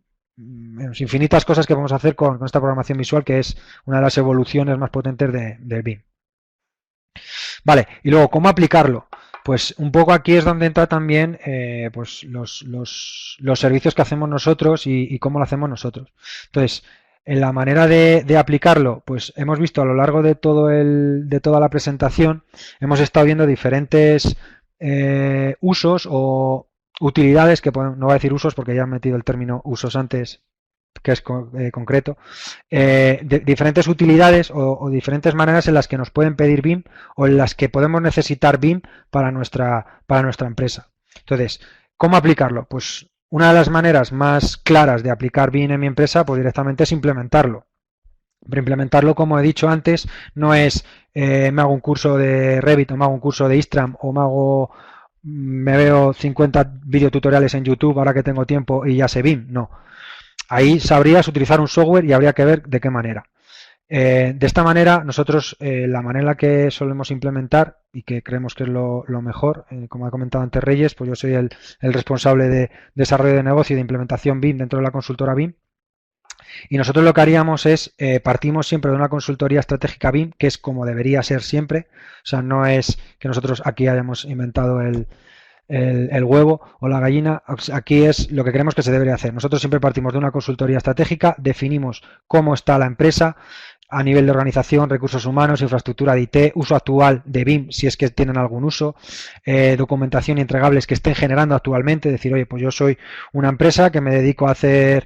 [SPEAKER 2] infinitas cosas que vamos a hacer con esta programación visual, que es una de las evoluciones más potentes del BIM. Vale, y luego, ¿cómo aplicarlo? Pues un poco aquí es donde entra también pues los servicios que hacemos nosotros y cómo lo hacemos nosotros. Entonces, en la manera de aplicarlo, pues hemos visto a lo largo de toda la presentación, hemos estado viendo diferentes usos o utilidades, que no voy a decir usos porque ya he metido el término usos antes, que es concreto, diferentes utilidades o diferentes maneras en las que nos pueden pedir BIM o en las que podemos necesitar BIM para nuestra empresa. Entonces, ¿cómo aplicarlo? Pues una de las maneras más claras de aplicar BIM en mi empresa, pues directamente es implementarlo. Pero implementarlo, como he dicho antes, no es me hago un curso de Revit o me hago un curso de Istram o me veo 50 videotutoriales en YouTube ahora que tengo tiempo y ya sé BIM. No. Ahí sabrías utilizar un software y habría que ver de qué manera. De esta manera, nosotros la manera en la que solemos implementar y que creemos que es lo mejor, como ha comentado antes Reyes, pues yo soy el responsable de desarrollo de negocio y de implementación BIM dentro de la consultora BIM. Y nosotros lo que haríamos es, partimos siempre de una consultoría estratégica BIM, que es como debería ser siempre. O sea, no es que nosotros aquí hayamos inventado el huevo o la gallina. Aquí es lo que creemos que se debería hacer. Nosotros siempre partimos de una consultoría estratégica, definimos cómo está la empresa a nivel de organización, recursos humanos, infraestructura de IT, uso actual de BIM, si es que tienen algún uso, documentación y entregables que estén generando actualmente, decir, oye, pues yo soy una empresa que me dedico a hacer,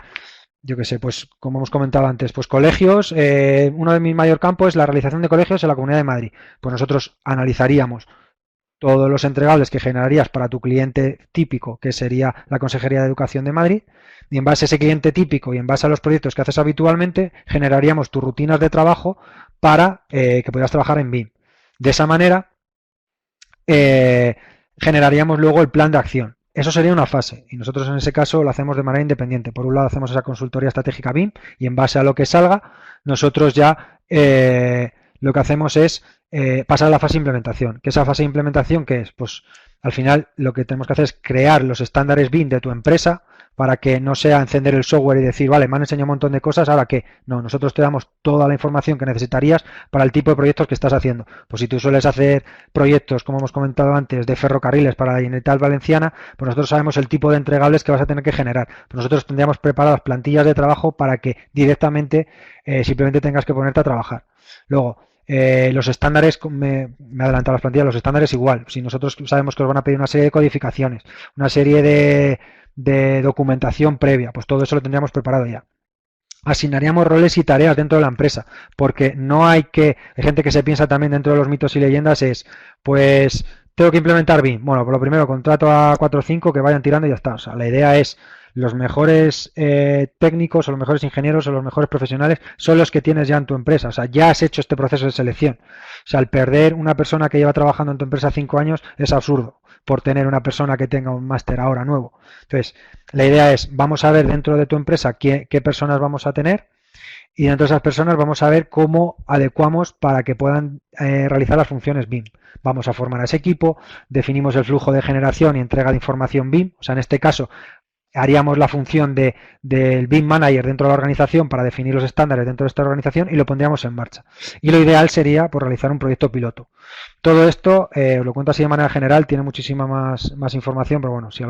[SPEAKER 2] yo qué sé, pues como hemos comentado antes, pues colegios, uno de mis mayor campos es la realización de colegios en la Comunidad de Madrid. Pues nosotros analizaríamos todos los entregables que generarías para tu cliente típico, que sería la Consejería de Educación de Madrid, y en base a ese cliente típico y en base a los proyectos que haces habitualmente, generaríamos tus rutinas de trabajo para que puedas trabajar en BIM. De esa manera, generaríamos luego el plan de acción. Eso sería una fase y nosotros en ese caso lo hacemos de manera independiente. Por un lado hacemos esa consultoría estratégica BIM y en base a lo que salga, nosotros ya lo que hacemos es pasar a la fase de implementación. ¿Qué es esa fase de implementación? ¿Qué es? Pues al final lo que tenemos que hacer es crear los estándares BIM de tu empresa para que no sea encender el software y decir, vale, me han enseñado un montón de cosas, ahora qué. No, nosotros te damos toda la información que necesitarías para el tipo de proyectos que estás haciendo. Pues si tú sueles hacer proyectos, como hemos comentado antes, de ferrocarriles para la Generalitat Valenciana, pues nosotros sabemos el tipo de entregables que vas a tener que generar. Pues nosotros tendríamos preparadas plantillas de trabajo para que directamente simplemente tengas que ponerte a trabajar. Luego, los estándares, me he adelantado las plantillas, los estándares igual. Si nosotros sabemos que os van a pedir una serie de codificaciones, una serie de documentación previa, pues todo eso lo tendríamos preparado ya. Asignaríamos roles y tareas dentro de la empresa, porque no hay gente que se piensa también dentro de los mitos y leyendas es, pues, tengo que implementar BIM. Bueno, por lo primero contrato a 4 o 5 que vayan tirando y ya está. O sea, la idea es los mejores técnicos o los mejores ingenieros o los mejores profesionales son los que tienes ya en tu empresa. O sea, ya has hecho este proceso de selección. O sea, el perder una persona que lleva trabajando en tu empresa 5 años es absurdo por tener una persona que tenga un máster ahora nuevo. Entonces, la idea es, vamos a ver dentro de tu empresa qué personas vamos a tener y dentro de esas personas vamos a ver cómo adecuamos para que puedan realizar las funciones BIM. Vamos a formar a ese equipo, definimos el flujo de generación y entrega de información BIM, o sea, en este caso haríamos la función del BIM Manager dentro de la organización para definir los estándares dentro de esta organización y lo pondríamos en marcha. Y lo ideal sería pues, realizar un proyecto piloto. Todo esto, os lo cuento así de manera general, tiene muchísima más información, pero bueno, si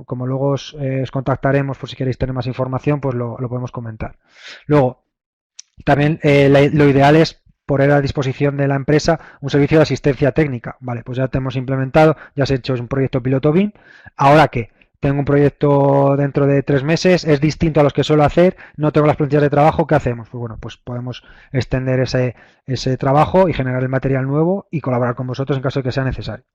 [SPEAKER 2] como luego os contactaremos por si queréis tener más información, pues lo podemos comentar. Luego, también lo ideal es poner a disposición de la empresa un servicio de asistencia técnica. Vale, pues ya te hemos implementado, ya has hecho un proyecto piloto BIM. ¿Ahora qué? Tengo un proyecto dentro de 3 meses, es distinto a los que suelo hacer, no tengo las plantillas de trabajo, ¿qué hacemos? Pues bueno, pues podemos extender ese trabajo y generar el material nuevo y colaborar con vosotros en caso de que sea necesario.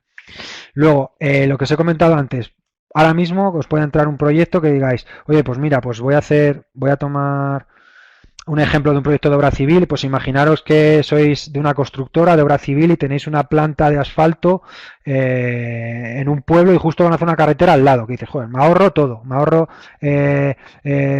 [SPEAKER 2] Luego, lo que os he comentado antes, ahora mismo os puede entrar un proyecto que digáis, oye, pues mira, pues voy a tomar un ejemplo de un proyecto de obra civil, pues imaginaros que sois de una constructora de obra civil y tenéis una planta de asfalto en un pueblo y justo van a hacer una carretera al lado, que dices, joder, me ahorro todo, me ahorro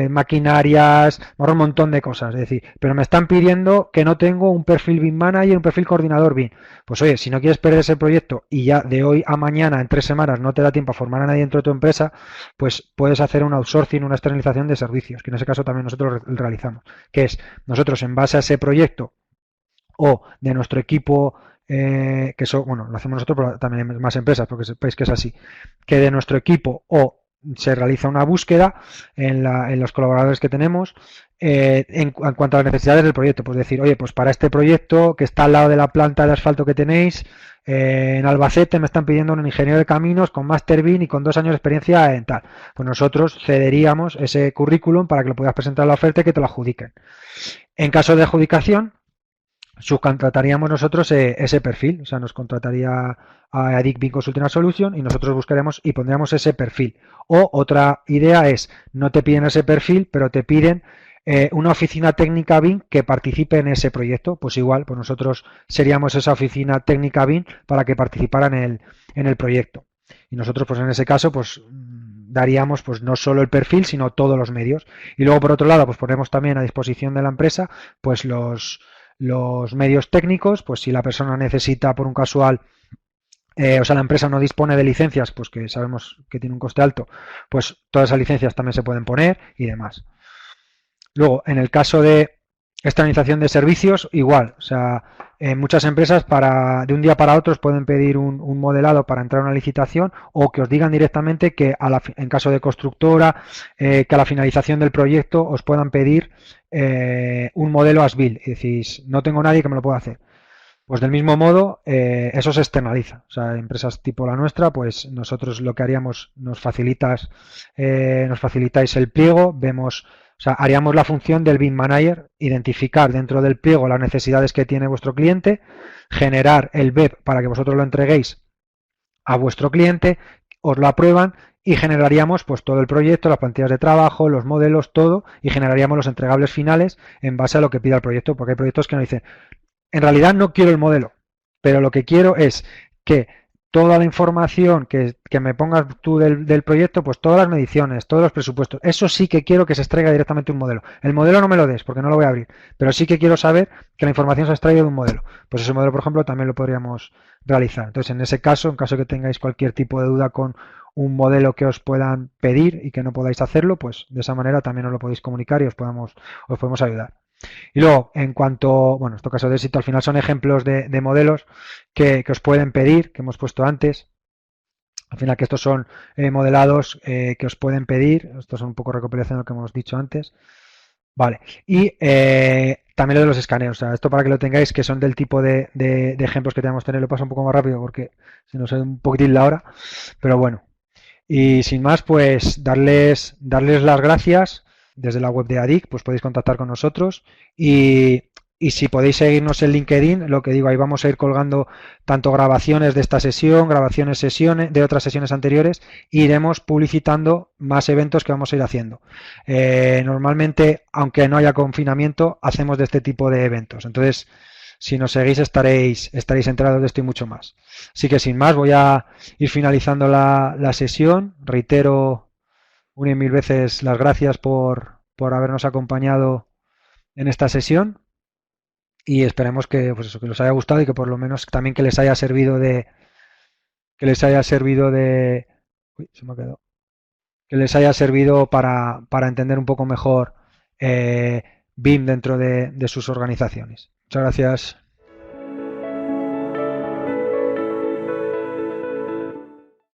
[SPEAKER 2] maquinarias, me ahorro un montón de cosas, es decir, pero me están pidiendo que no tengo un perfil BIM Manager, un perfil coordinador BIM. Pues oye, si no quieres perder ese proyecto y ya de hoy a mañana, en 3 semanas, no te da tiempo a formar a nadie dentro de tu empresa, pues puedes hacer un outsourcing, una externalización de servicios, que en ese caso también nosotros realizamos, que es nosotros en base a ese proyecto o de nuestro equipo que eso, bueno, lo hacemos nosotros, pero también en más empresas, porque sepáis que es así, que de nuestro equipo o se realiza una búsqueda en los colaboradores que tenemos en cuanto a las necesidades del proyecto, pues decir, oye, pues para este proyecto que está al lado de la planta de asfalto que tenéis, en Albacete me están pidiendo un ingeniero de caminos con Master BIM y con 2 años de experiencia en tal. Pues nosotros cederíamos ese currículum para que lo puedas presentar a la oferta y que te lo adjudiquen. En caso de adjudicación, subcontrataríamos nosotros ese perfil, o sea, nos contrataría a ADIC BIM Consulting Solution y nosotros buscaremos y pondríamos ese perfil. O otra idea es, no te piden ese perfil, pero te piden una oficina técnica BIM que participe en ese proyecto, pues igual, pues nosotros seríamos esa oficina técnica BIM para que participara en el proyecto. Y nosotros, pues en ese caso, pues daríamos pues no solo el perfil, sino todos los medios. Y luego, por otro lado, pues ponemos también a disposición de la empresa, pues los medios técnicos, pues si la persona necesita por un casual, o sea, la empresa no dispone de licencias, pues que sabemos que tiene un coste alto, pues todas esas licencias también se pueden poner y demás. Luego, en el caso de Externalización de servicios, igual. O sea, en muchas empresas de un día para otro os pueden pedir un modelado para entrar a una licitación o que os digan directamente que en caso de constructora, que a la finalización del proyecto os puedan pedir un modelo as-built. Y decís, no tengo nadie que me lo pueda hacer. Pues del mismo modo, eso se externaliza. O sea, empresas tipo la nuestra, pues nosotros lo que haríamos, nos facilitáis el pliego, vemos, o sea, haríamos la función del BIM Manager, identificar dentro del pliego las necesidades que tiene vuestro cliente, generar el BEP para que vosotros lo entreguéis a vuestro cliente, os lo aprueban y generaríamos pues todo el proyecto, las plantillas de trabajo, los modelos, todo, y generaríamos los entregables finales en base a lo que pida el proyecto, porque hay proyectos que nos dicen, en realidad no quiero el modelo, pero lo que quiero es que toda la información que me pongas tú del proyecto, pues todas las mediciones, todos los presupuestos, eso sí que quiero que se extraiga directamente un modelo. El modelo no me lo des porque no lo voy a abrir, pero sí que quiero saber que la información se ha extraído de un modelo. Pues ese modelo, por ejemplo, también lo podríamos realizar. Entonces, en ese caso, en caso que tengáis cualquier tipo de duda con un modelo que os puedan pedir y que no podáis hacerlo, pues de esa manera también os lo podéis comunicar y os podemos ayudar. Y luego, en cuanto, bueno, estos casos de éxito al final son ejemplos de modelos que os pueden pedir, que hemos puesto antes. Al final que estos son modelados que os pueden pedir. Estos son un poco recopilación de lo que hemos dicho antes. Vale. Y también lo de los escaneos. O sea, esto para que lo tengáis, que son del tipo de ejemplos que tenemos que tener. Lo paso un poco más rápido porque se nos ha ido un poquitín la hora. Pero bueno. Y sin más, pues darles las gracias desde la web de ADIC, pues podéis contactar con nosotros y si podéis seguirnos en LinkedIn, lo que digo, ahí vamos a ir colgando tanto grabaciones de esta sesión, sesiones de otras sesiones anteriores, e iremos publicitando más eventos que vamos a ir haciendo. Normalmente, aunque no haya confinamiento, hacemos de este tipo de eventos. Entonces, si nos seguís estaréis enterados de esto y mucho más. Así que sin más, voy a ir finalizando la sesión. Reitero una y mil veces las gracias por habernos acompañado en esta sesión y esperemos que, pues eso, que os haya gustado y que por lo menos también que les haya servido uy, se me ha quedado, que les haya servido para entender un poco mejor BIM dentro de sus organizaciones. Muchas gracias.